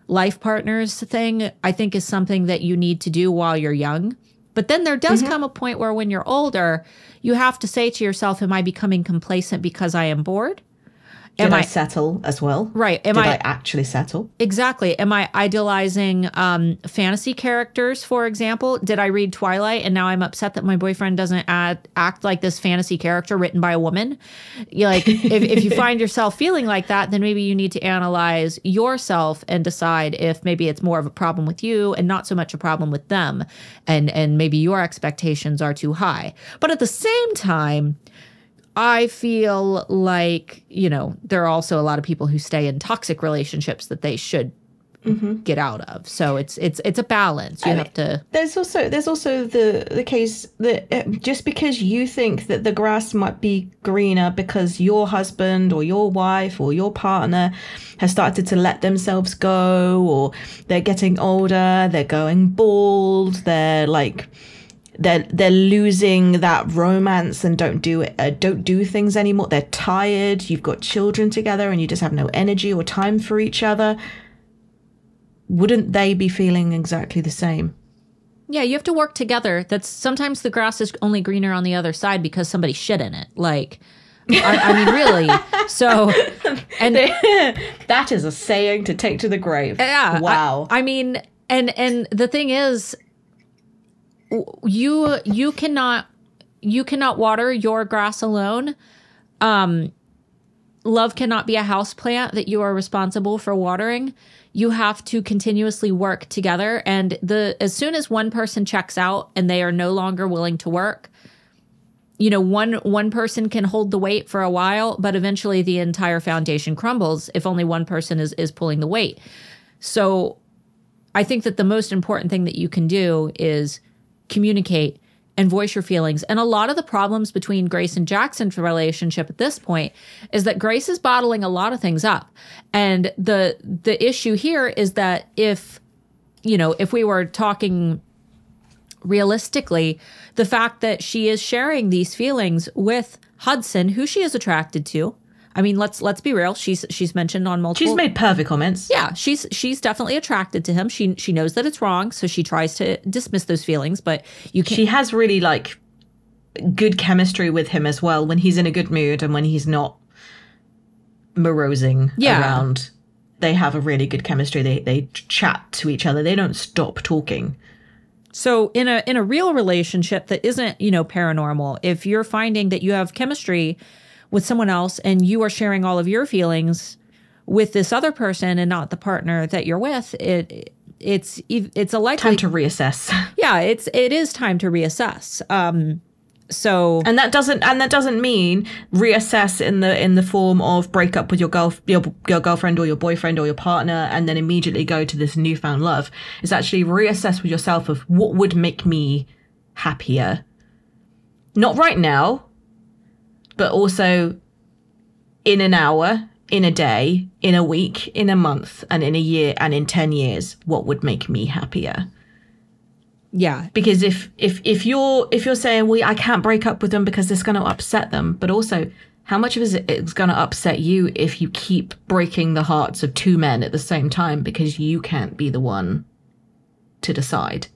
Speaker 1: life partners thing, I think is something that you need to do while you're young. But then there does come a point where when you're older, you have to say to yourself, am I becoming complacent because I am bored?
Speaker 2: Did I settle as well?
Speaker 1: Right.
Speaker 2: Did I actually settle?
Speaker 1: Exactly. Am I idolizing fantasy characters, for example? Did I read Twilight and now I'm upset that my boyfriend doesn't act like this fantasy character written by a woman? If you find yourself feeling like that, then maybe you need to analyze yourself and decide if maybe it's more of a problem with you and not so much a problem with them. And maybe your expectations are too high. But at the same time, I feel like, there are also a lot of people who stay in toxic relationships that they should get out of. So it's a balance. You have to.
Speaker 2: There's also the case that just because you think that the grass might be greener because your husband or your wife or your partner has started to let themselves go, or they're getting older, they're going bald, they're losing that romance and don't do things anymore. They're tired. You've got children together and you just have no energy or time for each other. Wouldn't they be feeling exactly the same?
Speaker 1: Yeah, you have to work together. That's sometimes the grass is only greener on the other side because somebody shit in it. Like, I mean, really. So, and
Speaker 2: that is a saying to take to the grave.
Speaker 1: Yeah.
Speaker 2: Wow.
Speaker 1: I mean, and the thing is, you cannot water your grass alone. Love cannot be a house plant that you are responsible for watering. You have to continuously work together. And as soon as one person checks out and they are no longer willing to work, one person can hold the weight for a while, but eventually the entire foundation crumbles if only one person is pulling the weight. So I think that the most important thing that you can do is communicate and voice your feelings. And a lot of the problems between Grace and Jaxon's relationship at this point is that Grace is bottling a lot of things up. And the issue here is that if we were talking realistically, the fact that she is sharing these feelings with Hudson, who she is attracted to. I mean, let's be real. She's mentioned on multiple.
Speaker 2: She's made perfect comments.
Speaker 1: Yeah, she's definitely attracted to him. She knows that it's wrong, so she tries to dismiss those feelings. But
Speaker 2: she has really good chemistry with him as well when he's in a good mood and when he's not morosing around. They have a really good chemistry. They chat to each other. They don't stop talking.
Speaker 1: So in a real relationship that isn't paranormal, if you're finding that you have chemistry with someone else and you are sharing all of your feelings with this other person and not the partner that you're with, it's a likely
Speaker 2: time to reassess.
Speaker 1: Yeah, it is time to reassess. And
Speaker 2: that doesn't mean reassess in the form of break up with your girlfriend or your boyfriend or your partner and then immediately go to this newfound love. It's actually reassess with yourself of what would make me happier. Not right now, but also in an hour, in a day, in a week, in a month, and in a year, and in 10 years, what would make me happier?
Speaker 1: Yeah.
Speaker 2: Because if you're saying, well, I can't break up with them because it's going to upset them, but also how much of it's going to upset you if you keep breaking the hearts of two men at the same time because you can't be the one to decide?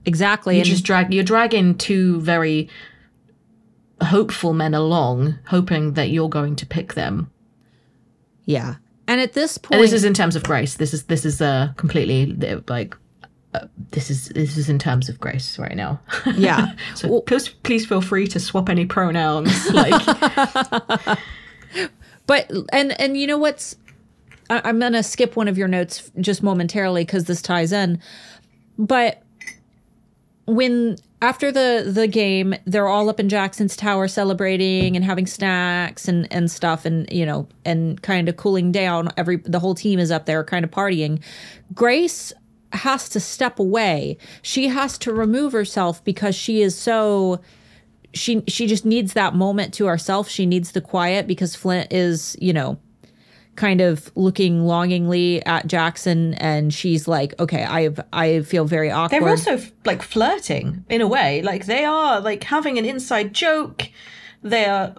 Speaker 1: Exactly.
Speaker 2: You're dragging two very hopeful men along, hoping that you're going to pick them.
Speaker 1: Yeah. And at this point,
Speaker 2: and this is in terms of Grace. This is completely this is in terms of Grace right now.
Speaker 1: Yeah.
Speaker 2: So please feel free to swap any pronouns.
Speaker 1: But and you know what's? I'm gonna skip one of your notes just momentarily because this ties in. But after the game, they're all up in Jaxon's tower celebrating and having snacks and stuff, and and kind of cooling down. The whole team is up there kind of partying. Grace has to step away. She has to remove herself because she is so she just needs that moment to herself. She needs the quiet because Flint is, kind of looking longingly at Jaxon, and she's like, okay, I feel very awkward.
Speaker 2: They're also flirting in a way. They are having an inside joke. They are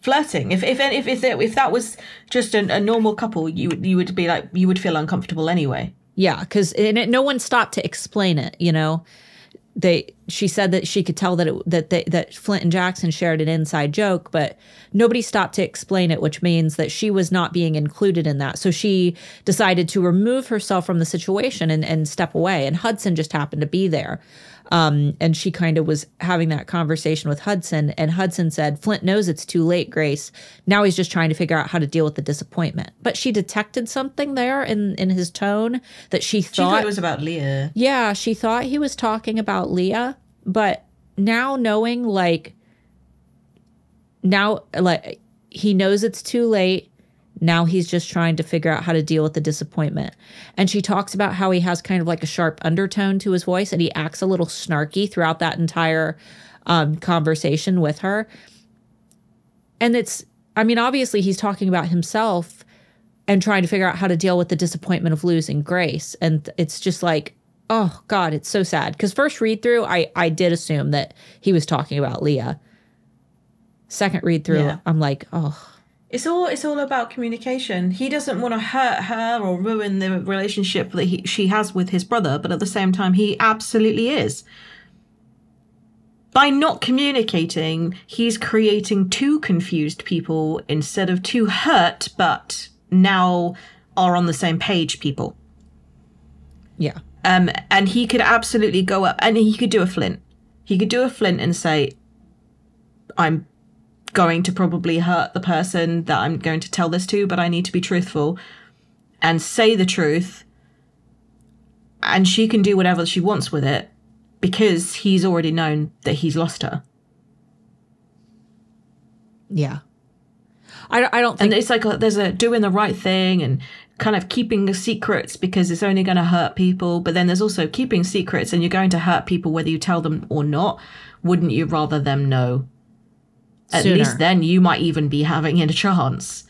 Speaker 2: flirting. If that was just a normal couple, you would be you would feel uncomfortable anyway.
Speaker 1: Yeah, because no one stopped to explain it. She said that she could tell that Flint and Jaxon shared an inside joke, but nobody stopped to explain it, which means that she was not being included in that. So she decided to remove herself from the situation and step away. And Hudson just happened to be there. And she kind of was having that conversation with Hudson. And Hudson said, Flint knows it's too late, Grace. Now he's just trying to figure out how to deal with the disappointment. But she detected something there in his tone that she thought
Speaker 2: it was about Leah.
Speaker 1: Yeah, she thought he was talking about Leah. But now knowing, he knows it's too late. Now he's just trying to figure out how to deal with the disappointment. And she talks about how he has kind of like a sharp undertone to his voice, and he acts a little snarky throughout that entire conversation with her. And obviously he's talking about himself and trying to figure out how to deal with the disappointment of losing Grace. And it's just like, oh God, it's so sad. Because first read through, I did assume that he was talking about Leah. Second read through, I'm like, oh.
Speaker 2: It's all about communication. He doesn't want to hurt her or ruin the relationship that she has with his brother, but at the same time, he absolutely is. By not communicating, he's creating two confused people instead of two hurt, but now are on the same page people.
Speaker 1: Yeah.
Speaker 2: And he could absolutely go up, and he could do a Flint. He could do a Flint and say, I'm going to probably hurt the person that I'm going to tell this to, but I need to be truthful and say the truth. And she can do whatever she wants with it because he's already known that he's lost her.
Speaker 1: Yeah. I don't think...
Speaker 2: And it's like there's a doing the right thing and kind of keeping the secrets because it's only going to hurt people. But then there's also keeping secrets and you're going to hurt people whether you tell them or not. Wouldn't you rather them know? At least then you might even be having a chance.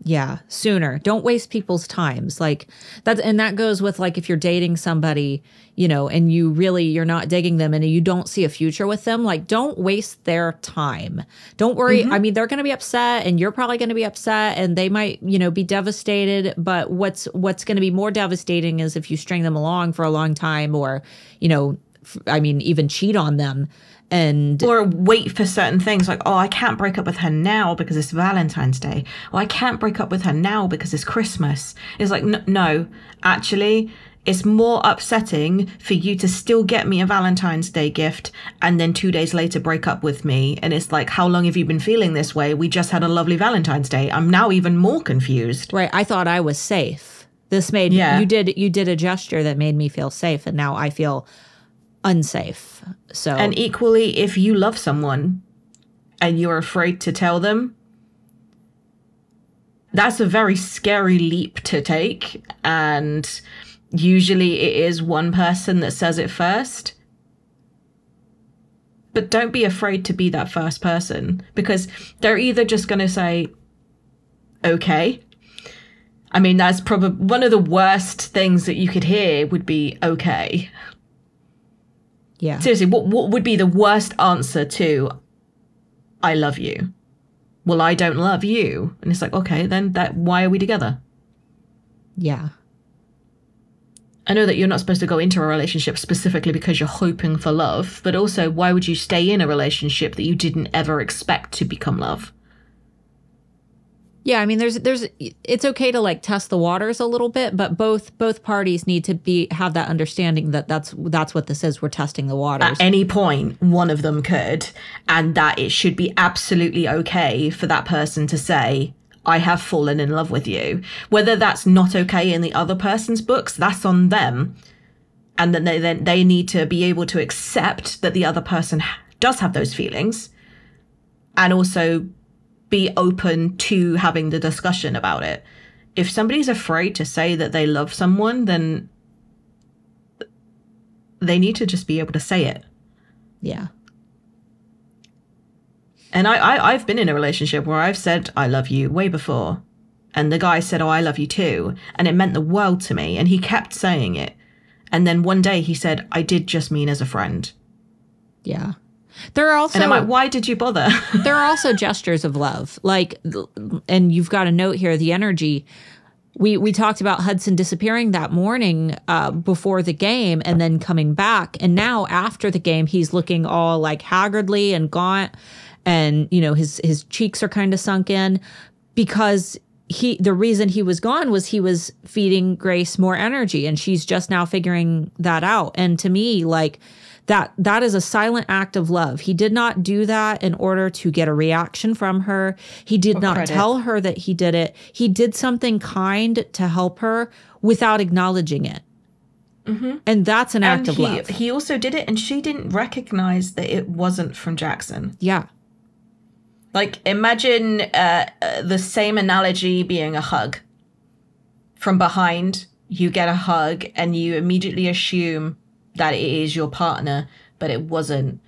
Speaker 1: Yeah, sooner. Don't waste people's times. Like that goes with like if you're dating somebody, and you're not digging them and you don't see a future with them, like don't waste their time. Don't worry. Mm-hmm. I mean, they're going to be upset and you're probably going to be upset and they might, be devastated. But what's going to be more devastating is if you string them along for a long time or, even cheat on them. Or
Speaker 2: wait for certain things like, oh, I can't break up with her now because it's Valentine's Day. Or I can't break up with her now because it's Christmas. It's like, no, actually, it's more upsetting for you to still get me a Valentine's Day gift and then 2 days later break up with me. And it's like, how long have you been feeling this way? We just had a lovely Valentine's Day. I'm now even more confused.
Speaker 1: Right. I thought I was safe. This made you did a gesture that made me feel safe. And now I feel unsafe. So,
Speaker 2: and equally, if you love someone and you're afraid to tell them, that's a very scary leap to take. And usually it is one person that says it first. But don't be afraid to be that first person because they're either just going to say, okay. I mean, that's probably one of the worst things that you could hear would be, okay.
Speaker 1: Yeah.
Speaker 2: Seriously, what would be the worst answer to I love you? Well, I don't love you. And it's like, okay, then why are we together?
Speaker 1: Yeah.
Speaker 2: I know that you're not supposed to go into a relationship specifically because you're hoping for love, but also why would you stay in a relationship that you didn't ever expect to become love?
Speaker 1: Yeah, I mean, it's okay to like test the waters a little bit, but both parties need to have that understanding that that's what this is. We're testing the waters.
Speaker 2: At any point, one of them could, and that it should be absolutely okay for that person to say, I have fallen in love with you. Whether that's not okay in the other person's books, that's on them. And then they need to be able to accept that the other person does have those feelings and also be open to having the discussion about it. If somebody's afraid to say that they love someone, then they need to just be able to say it.
Speaker 1: Yeah.
Speaker 2: And I've been in a relationship where I've said, I love you way before. And the guy said, oh, I love you too. And it meant the world to me. And he kept saying it. And then one day he said, I did just mean as a friend.
Speaker 1: Yeah. There are also,
Speaker 2: and I'm like, why did you bother?
Speaker 1: There are also gestures of love. Like, and you've got a note here, the energy. We talked about Hudson disappearing that morning before the game and then coming back. And now after the game, he's looking all like haggardly and gaunt. And, his cheeks are kind of sunk in because the reason he was gone was he was feeding Grace more energy. And she's just now figuring that out. And to me, like, that is a silent act of love. He did not do that in order to get a reaction from her. He did not tell her that he did it. He did something kind to help her without acknowledging it. Mm-hmm. And that's an act of love.
Speaker 2: He also did it, and she didn't recognize that it wasn't from Jaxon.
Speaker 1: Yeah.
Speaker 2: Like, imagine the same analogy being a hug. From behind, you get a hug and you immediately assume that it is your partner, but it wasn't.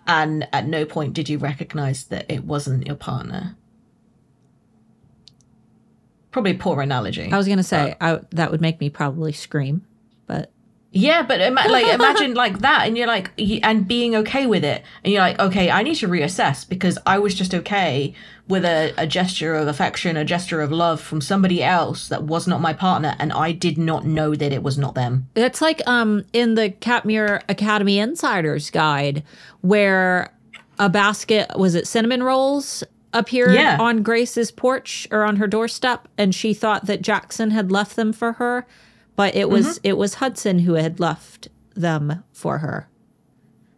Speaker 2: And at no point did you recognize that it wasn't your partner. Probably a poor analogy.
Speaker 1: I was going to say, that would make me probably scream, but...
Speaker 2: Yeah, but imagine like that, and you're like, and being okay with it, and you're like, okay, I need to reassess because I was just okay with a gesture of affection, a gesture of love from somebody else that was not my partner, and I did not know that it was not them.
Speaker 1: It's like in the Katmere Academy Insider's Guide, where a basket, was it cinnamon rolls, appeared on Grace's porch or on her doorstep, and she thought that Jaxon had left them for her. But it was Hudson who had left them for her.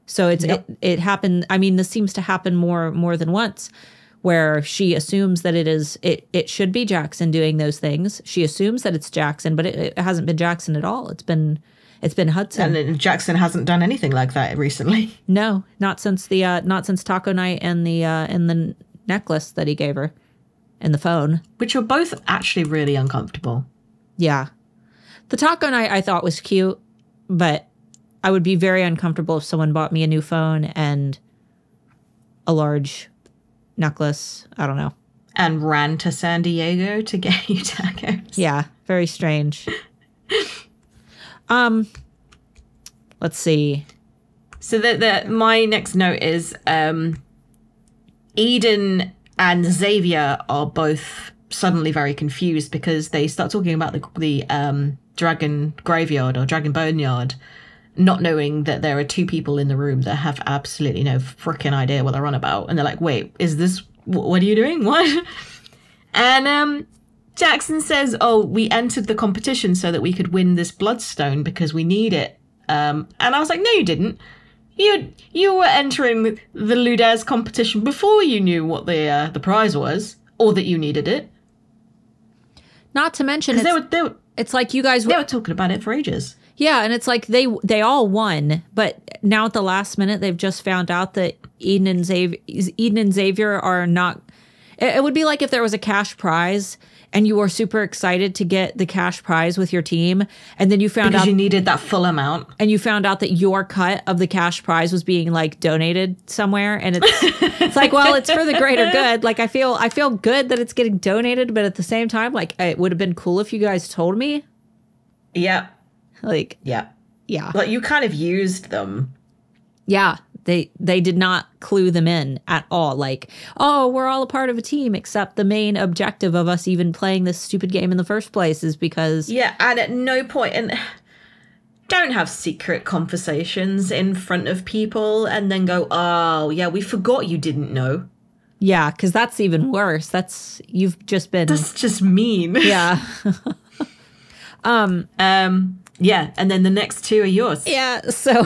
Speaker 1: So it happened. I mean, this seems to happen more than once, where she assumes that it should be Jaxon doing those things. She assumes that it's Jaxon, but it hasn't been Jaxon at all. It's been Hudson.
Speaker 2: And Jaxon hasn't done anything like that recently.
Speaker 1: No, not since taco night and the necklace that he gave her, and the phone,
Speaker 2: which were both actually really uncomfortable.
Speaker 1: Yeah. The taco night I thought was cute, but I would be very uncomfortable if someone bought me a new phone and a large necklace. I don't know.
Speaker 2: And ran to San Diego to get you tacos.
Speaker 1: Yeah, very strange. Let's see.
Speaker 2: So my next note is Eden and Xavier are both suddenly very confused because they start talking about the dragon graveyard or dragon boneyard, not knowing that there are two people in the room that have absolutely no freaking idea what they're on about. And they're like, wait, is this, what are you doing? What? And Jaxon says, oh, we entered the competition so that we could win this bloodstone because we need it. And I was like, no, you didn't. You were entering the Ludares competition before you knew what the prize was or that you needed it.
Speaker 1: Not to mention, it's like you guys
Speaker 2: they were talking about it for ages.
Speaker 1: Yeah, and it's like they all won, but now at the last minute they've just found out that Eden and Xavier are not. It would be like if there was a cash prize and you were super excited to get the cash prize with your team, and then you found out
Speaker 2: you needed that full amount,
Speaker 1: and you found out that your cut of the cash prize was being like donated somewhere, and it's like, well, it's for the greater good. Like I feel good that it's getting donated, but at the same time, like it would have been cool if you guys told me.
Speaker 2: Yeah.
Speaker 1: Like
Speaker 2: yeah.
Speaker 1: Yeah.
Speaker 2: Like you kind of used them.
Speaker 1: Yeah. They did not clue them in at all. Like, oh, we're all a part of a team, except the main objective of us even playing this stupid game in the first place is because...
Speaker 2: Yeah, and at no point... And don't have secret conversations in front of people and then go, oh, yeah, we forgot you didn't know.
Speaker 1: Yeah, because that's even worse. You've just been...
Speaker 2: That's just mean.
Speaker 1: Yeah.
Speaker 2: Yeah, and then the next two are yours.
Speaker 1: Yeah, so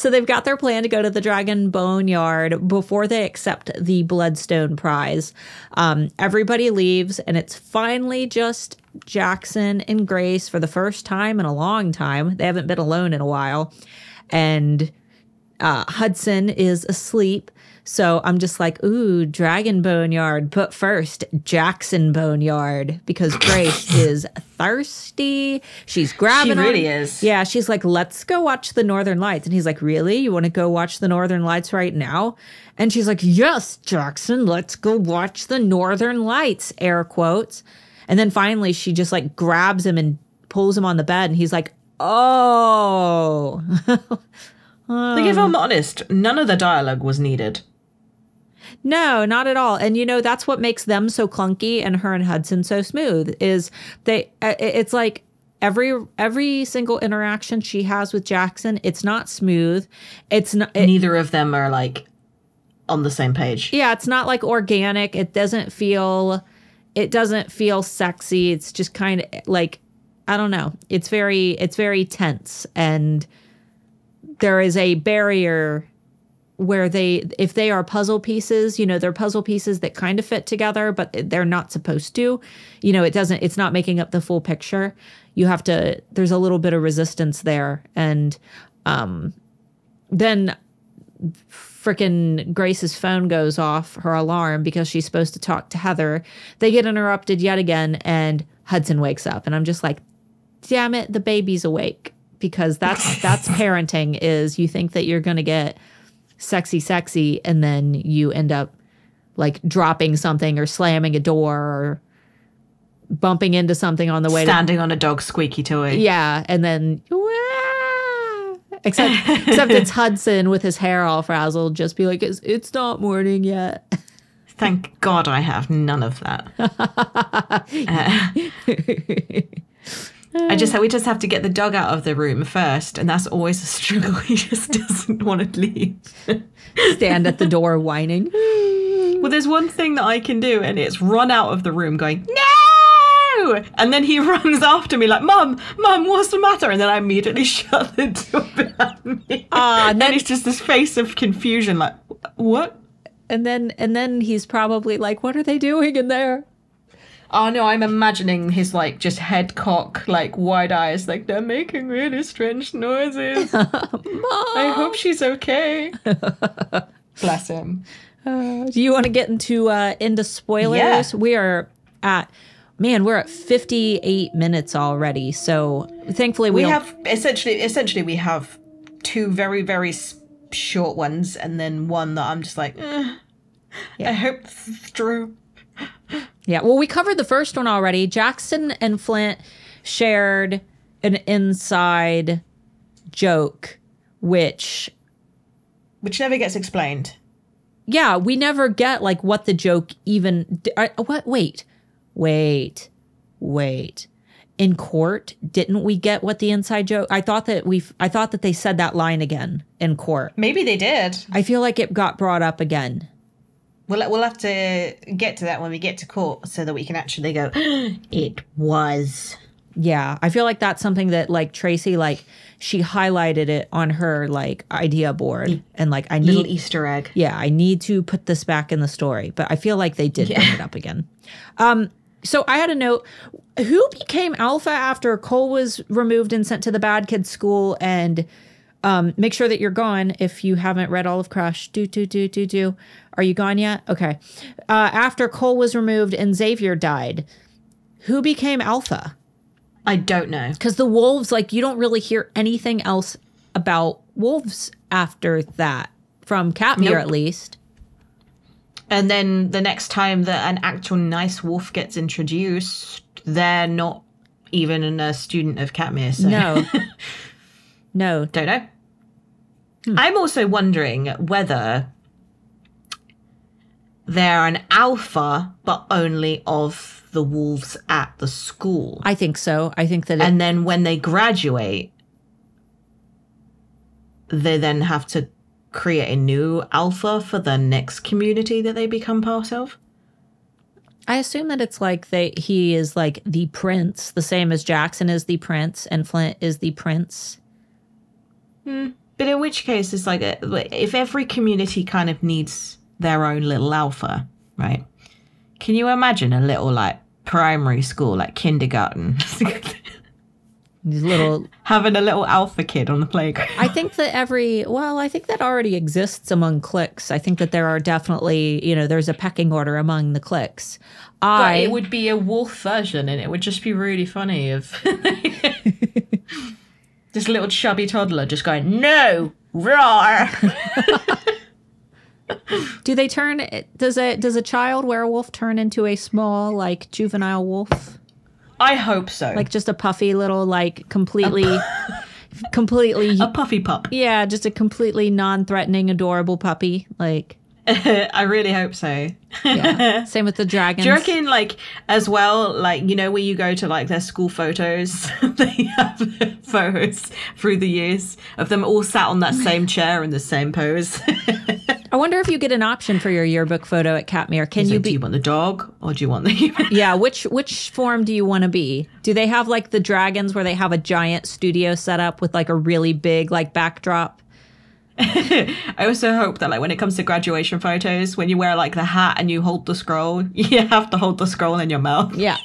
Speaker 1: they've got their plan to go to the Dragon Boneyard before they accept the Bloodstone prize. Everybody leaves, and it's finally just Jaxon and Grace for the first time in a long time. They haven't been alone in a while. And Hudson is asleep. So I'm just like, ooh, Dragon Boneyard. But first, Jaxon Boneyard, because Grace is thirsty. She's grabbing
Speaker 2: She really is.
Speaker 1: Yeah, she's like, let's go watch the Northern Lights. And he's like, really? You want to go watch the Northern Lights right now? And she's like, yes, Jaxon, let's go watch the Northern Lights, air quotes. And then finally, she just like grabs him and pulls him on the bed. And he's like, oh.
Speaker 2: Like, if I'm honest, none of the dialogue was needed.
Speaker 1: No, not at all. And, you know, that's what makes them so clunky and her and Hudson so smooth is it's like every single interaction she has with Jaxon, it's not smooth. It's not.
Speaker 2: Neither of them are like on the same page.
Speaker 1: Yeah, it's not like organic. It doesn't feel sexy. It's just kind of like, I don't know. It's very tense, and there is a barrier where if they are puzzle pieces, you know, they're puzzle pieces that kind of fit together, but they're not supposed to, you know, it's not making up the full picture. There's a little bit of resistance there. And then frickin' Grace's phone goes off, her alarm, because she's supposed to talk to Heather. They get interrupted yet again, and Hudson wakes up. And I'm just like, damn it, the baby's awake. Because that's parenting, is you think that you're going to get sexy, and then you end up like dropping something or slamming a door or bumping into something on the way.
Speaker 2: Standing on a dog's squeaky toy.
Speaker 1: Yeah, and then... Except it's Hudson with his hair all frazzled, just be like, it's not morning yet.
Speaker 2: Thank God I have none of that. We just have to get the dog out of the room first, and that's always a struggle. He just doesn't want to leave.
Speaker 1: Stand at the door whining.
Speaker 2: Well, there's one thing that I can do, and it's run out of the room going, no! And then he runs after me like, Mum, what's the matter? And then I immediately shut the door behind me. And then it's just this face of confusion, like, what?
Speaker 1: And then he's probably like, what are they doing in there?
Speaker 2: Oh no, I'm imagining his like just head cock, like wide eyes, like they're making really strange noises. I hope she's okay. Bless him.
Speaker 1: Do you want to get into spoilers? Yeah. We're at 58 minutes already. So thankfully we
Speaker 2: have essentially we have two very, very short ones, and then one that I'm just like, yeah. I hope this is true.
Speaker 1: Yeah, well, we covered the first one already. Jaxon and Flint shared an inside joke, which
Speaker 2: never gets explained.
Speaker 1: Yeah, we never get like what the joke even. What? Wait. In court, didn't we get what the inside joke? I thought that they said that line again in court.
Speaker 2: Maybe they did.
Speaker 1: I feel like it got brought up again.
Speaker 2: We'll have to get to that when we get to court so that we can actually go, it was.
Speaker 1: Yeah, I feel like that's something that like Tracy, like she highlighted it on her like idea board, and like I need
Speaker 2: little Easter egg.
Speaker 1: Yeah, I need to put this back in the story, but I feel like they did bring it up again. So I had a note. Who became alpha after Cole was removed and sent to the bad kids school? And make sure that you're gone if you haven't read all of Crush. Do. Are you gone yet? Okay. After Cole was removed and Xavier died, who became alpha?
Speaker 2: I don't know.
Speaker 1: Because the wolves, like, you don't really hear anything else about wolves after that, from Katmere at least.
Speaker 2: And then the next time that an actual nice wolf gets introduced, they're not even a student of Katmere. So.
Speaker 1: No.
Speaker 2: Don't know. I'm also wondering whether they're an alpha, but only of the wolves at the school.
Speaker 1: I think so. I think that
Speaker 2: and then when they graduate, they then have to create a new alpha for the next community that they become part of.
Speaker 1: I assume that it's like he is like the prince, the same as Jaxon is the prince and Flint is the prince.
Speaker 2: But in which case, it's like if every community kind of needs their own little alpha, right? Can you imagine a little like primary school, like kindergarten?
Speaker 1: These little
Speaker 2: having a little alpha kid on the playground.
Speaker 1: I think that I think that already exists among cliques. I think that there are definitely, there's a pecking order among the cliques.
Speaker 2: But it would be a wolf version, and it would just be really funny if this little chubby toddler just going, no, roar.
Speaker 1: Do they turn? Does a child werewolf turn into a small, like, juvenile wolf?
Speaker 2: I hope so.
Speaker 1: Like just a puffy little, like, completely a puffy pup. Yeah, just a completely non-threatening, adorable puppy. Like,
Speaker 2: I really hope so.
Speaker 1: Yeah. Same with the dragons.
Speaker 2: Do you reckon, like, as well, like, where you go to, like, their school photos, they have photos through the years of them all sat on that same chair in the same pose.
Speaker 1: I wonder if you get an option for your yearbook photo at Katmere.
Speaker 2: Do you want the dog or do you want the human?
Speaker 1: Yeah, which form do you want to be? Do they have like the dragons where they have a giant studio set up with like a really big like backdrop?
Speaker 2: I also hope that like when it comes to graduation photos, when you wear like the hat and you hold the scroll, you have to hold the scroll in your mouth.
Speaker 1: Yeah.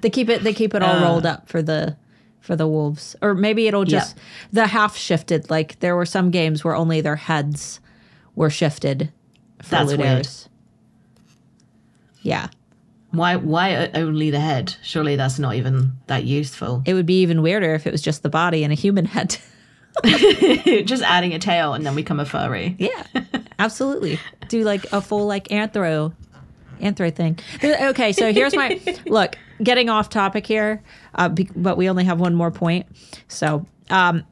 Speaker 1: They keep it all rolled up for the for the wolves. Or maybe it'll just, the half shifted. Like there were some games where only their heads were shifted for
Speaker 2: That's
Speaker 1: Ludares.
Speaker 2: weird.
Speaker 1: Yeah.
Speaker 2: Why only the head? Surely that's not even that useful.
Speaker 1: It would be even weirder if it was just the body and a human head.
Speaker 2: Just adding a tail and then we become a furry.
Speaker 1: Yeah, absolutely. Do like a full like anthro thing. Okay, so here's my look. Getting off topic here, but we only have one more point. So I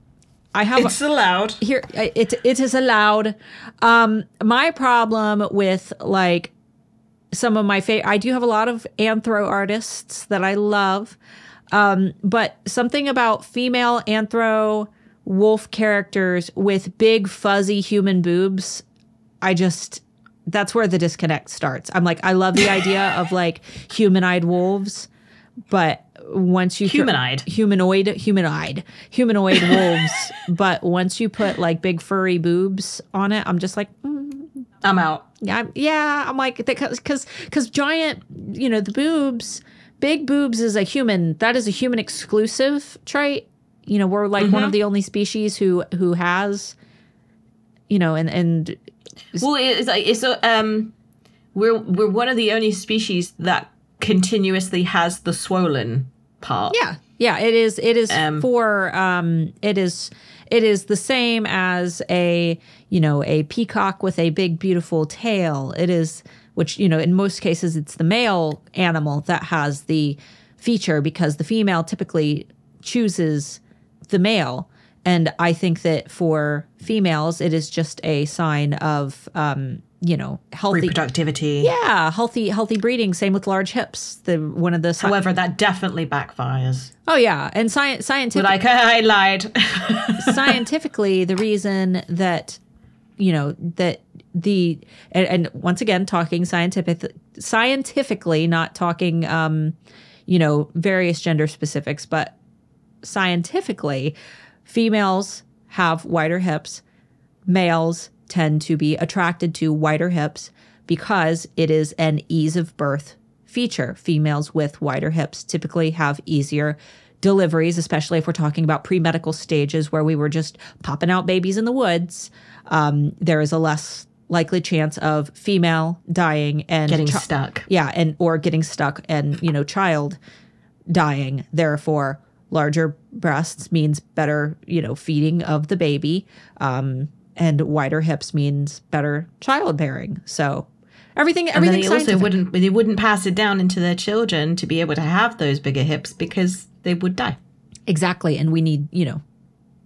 Speaker 1: have
Speaker 2: It's allowed.
Speaker 1: here. It is allowed. My problem with like some of my favorite. I do have a lot of anthro artists that I love, but something about female anthro wolf characters with big fuzzy human boobs, that's where the disconnect starts. I'm like, I love the idea of like humanoid wolves, but once you humanoid wolves, but once you put like big furry boobs on it, I'm just like,
Speaker 2: I'm out.
Speaker 1: Yeah. I'm like, because giant, the boobs, big boobs is a human exclusive trait. We're like one of the only species who has, and
Speaker 2: well, we're one of the only species that continuously has the swollen part.
Speaker 1: Yeah. It is the same as a peacock with a big, beautiful tail. It is, which, in most cases, it's the male animal that has the feature because the female typically chooses the male. And I think that for females, it is just a sign of, healthy
Speaker 2: reproductivity.
Speaker 1: Yeah, healthy breeding. Same with large hips.
Speaker 2: However, that definitely backfires.
Speaker 1: Oh yeah, and scientific.
Speaker 2: Like I lied.
Speaker 1: Scientifically, the reason that that and once again talking scientifically, not talking various gender specifics, but scientifically, females have wider hips. Males tend to be attracted to wider hips because it is an ease of birth feature. Females with wider hips typically have easier deliveries, especially if we're talking about pre-medical stages where we were just popping out babies in the woods. There is a less likely chance of female dying and
Speaker 2: getting stuck.
Speaker 1: Yeah, or getting stuck and, child dying. Therefore, larger breasts means better, feeding of the baby. And wider hips means better childbearing. So everything.
Speaker 2: And then they wouldn't pass it down into their children to be able to have those bigger hips because they would die.
Speaker 1: Exactly. And we need,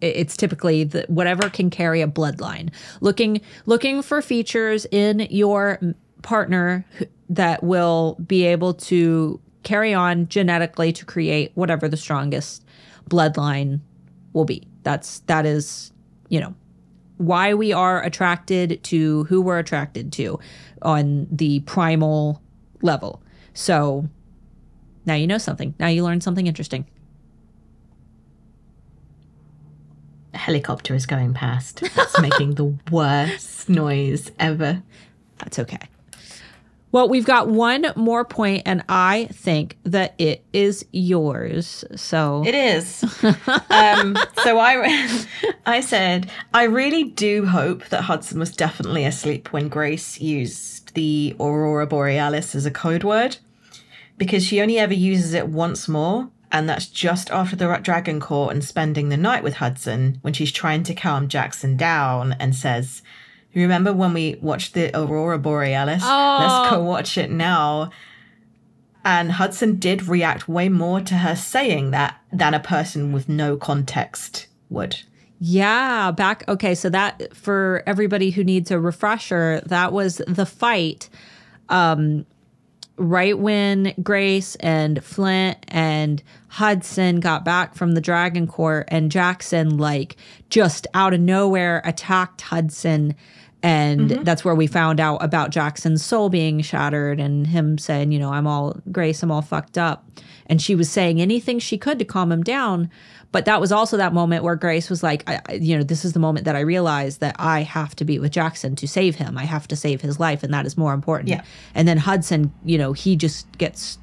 Speaker 1: it's typically whatever can carry a bloodline. Looking for features in your partner that will be able to carry on genetically to create whatever the strongest bloodline will be. That is, why we are attracted to who we're attracted to on the primal level. So now you know something. Now you learned something interesting.
Speaker 2: A helicopter is going past. It's making the worst noise ever.
Speaker 1: That's okay. Well, we've got one more point, and I think that it is yours. So
Speaker 2: it is. So I said, I really do hope that Hudson was definitely asleep when Grace used the Aurora Borealis as a code word, because she only ever uses it once more, and that's just after the Dragon Court and spending the night with Hudson when she's trying to calm Jaxon down and says, you remember when we watched the Aurora Borealis?
Speaker 1: Oh.
Speaker 2: Let's go watch it now. And Hudson did react way more to her saying that than a person with no context would.
Speaker 1: Yeah, okay, so that, for everybody who needs a refresher, that was the fight right when Grace and Flint and Hudson got back from the Dragon Court, and Jaxon, like, just out of nowhere attacked Hudson. And that's where we found out about Jackson's soul being shattered and him saying, Grace, I'm all fucked up. And she was saying anything she could to calm him down. But that was also that moment where Grace was like, this is the moment that I realized that I have to be with Jaxon to save him. I have to save his life, and that is more important.
Speaker 2: Yeah.
Speaker 1: And then Hudson, he just gets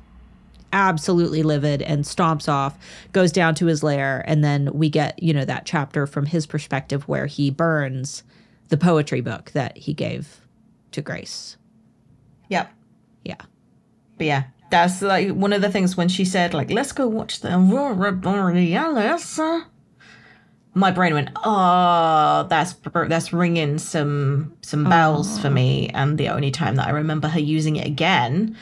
Speaker 1: absolutely livid and stomps off, goes down to his lair, and then we get, you know, that chapter from his perspective where he burns the poetry book that he gave to Grace.
Speaker 2: Yep.
Speaker 1: Yeah.
Speaker 2: But yeah, that's like one of the things when she said, like, let's go watch the Aurora Borealis. My brain went, oh, that's ringing some bells for me. And the only time that I remember her using it again,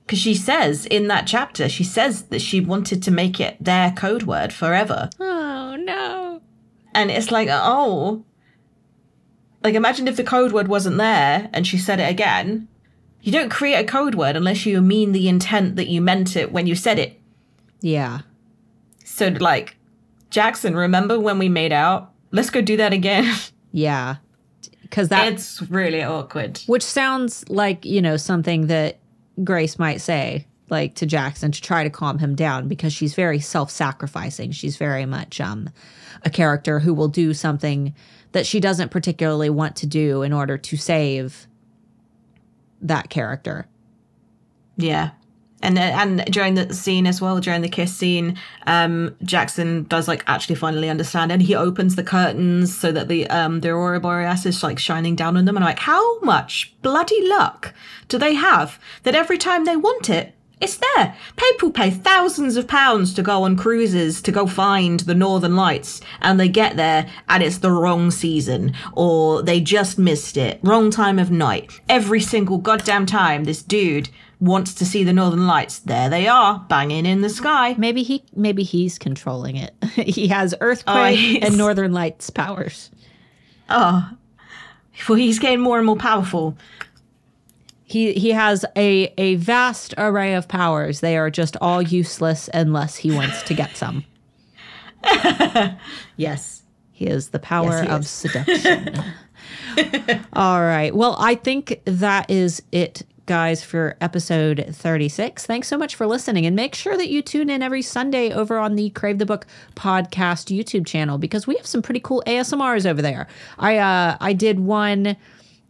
Speaker 2: because she says in that chapter, she says that she wanted to make it their code word forever.
Speaker 1: Oh, no.
Speaker 2: And it's like, oh, like imagine if the code word wasn't there and she said it again. You don't create a code word unless you mean the intent that you meant it when you said it.
Speaker 1: Yeah.
Speaker 2: So like, Jaxon, remember when we made out? Let's go do that again.
Speaker 1: Yeah. Because
Speaker 2: it's really awkward.
Speaker 1: Which sounds like, you know, something that Grace might say, like, to Jaxon to try to calm him down, because she's very self-sacrificing. She's very much a character who will do something that she doesn't particularly want to do in order to save that character.
Speaker 2: Yeah. And during the scene as well, during the kiss scene, Jaxon does like actually finally understand, and he opens the curtains so that the Aurora Borealis is like shining down on them. And I'm like, how much bloody luck do they have that every time they want it, it's there? People pay thousands of pounds to go on cruises to go find the Northern Lights, and they get there and it's the wrong season, or they just missed it, wrong time of night. Every single goddamn time this dude wants to see the Northern Lights, there they are, banging in the sky.
Speaker 1: Maybe he's controlling it. He has earthquake and Northern Lights powers.
Speaker 2: Oh, well, he's getting more and more powerful.
Speaker 1: He has a vast array of powers. They are just all useless unless he wants to get some.
Speaker 2: Yes.
Speaker 1: He is the power of seduction. All right. Well, I think that is it, guys, for episode 36. Thanks so much for listening, and make sure that you tune in every Sunday over on the Crave the Book Podcast YouTube channel, because we have some pretty cool ASMRs over there. I did one.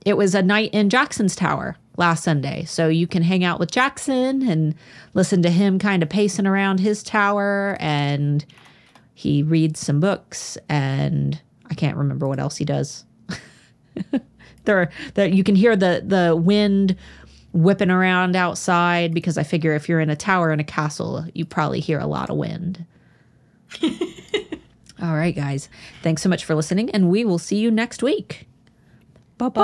Speaker 1: It was a night in Jackson's tower last Sunday, so you can hang out with Jaxon and listen to him kind of pacing around his tower, and he reads some books, and I can't remember what else he does. There you can hear the wind whipping around outside, because I figure if you're in a tower in a castle, you probably hear a lot of wind. All right, guys. Thanks so much for listening, and we will see you next week. Bye-bye.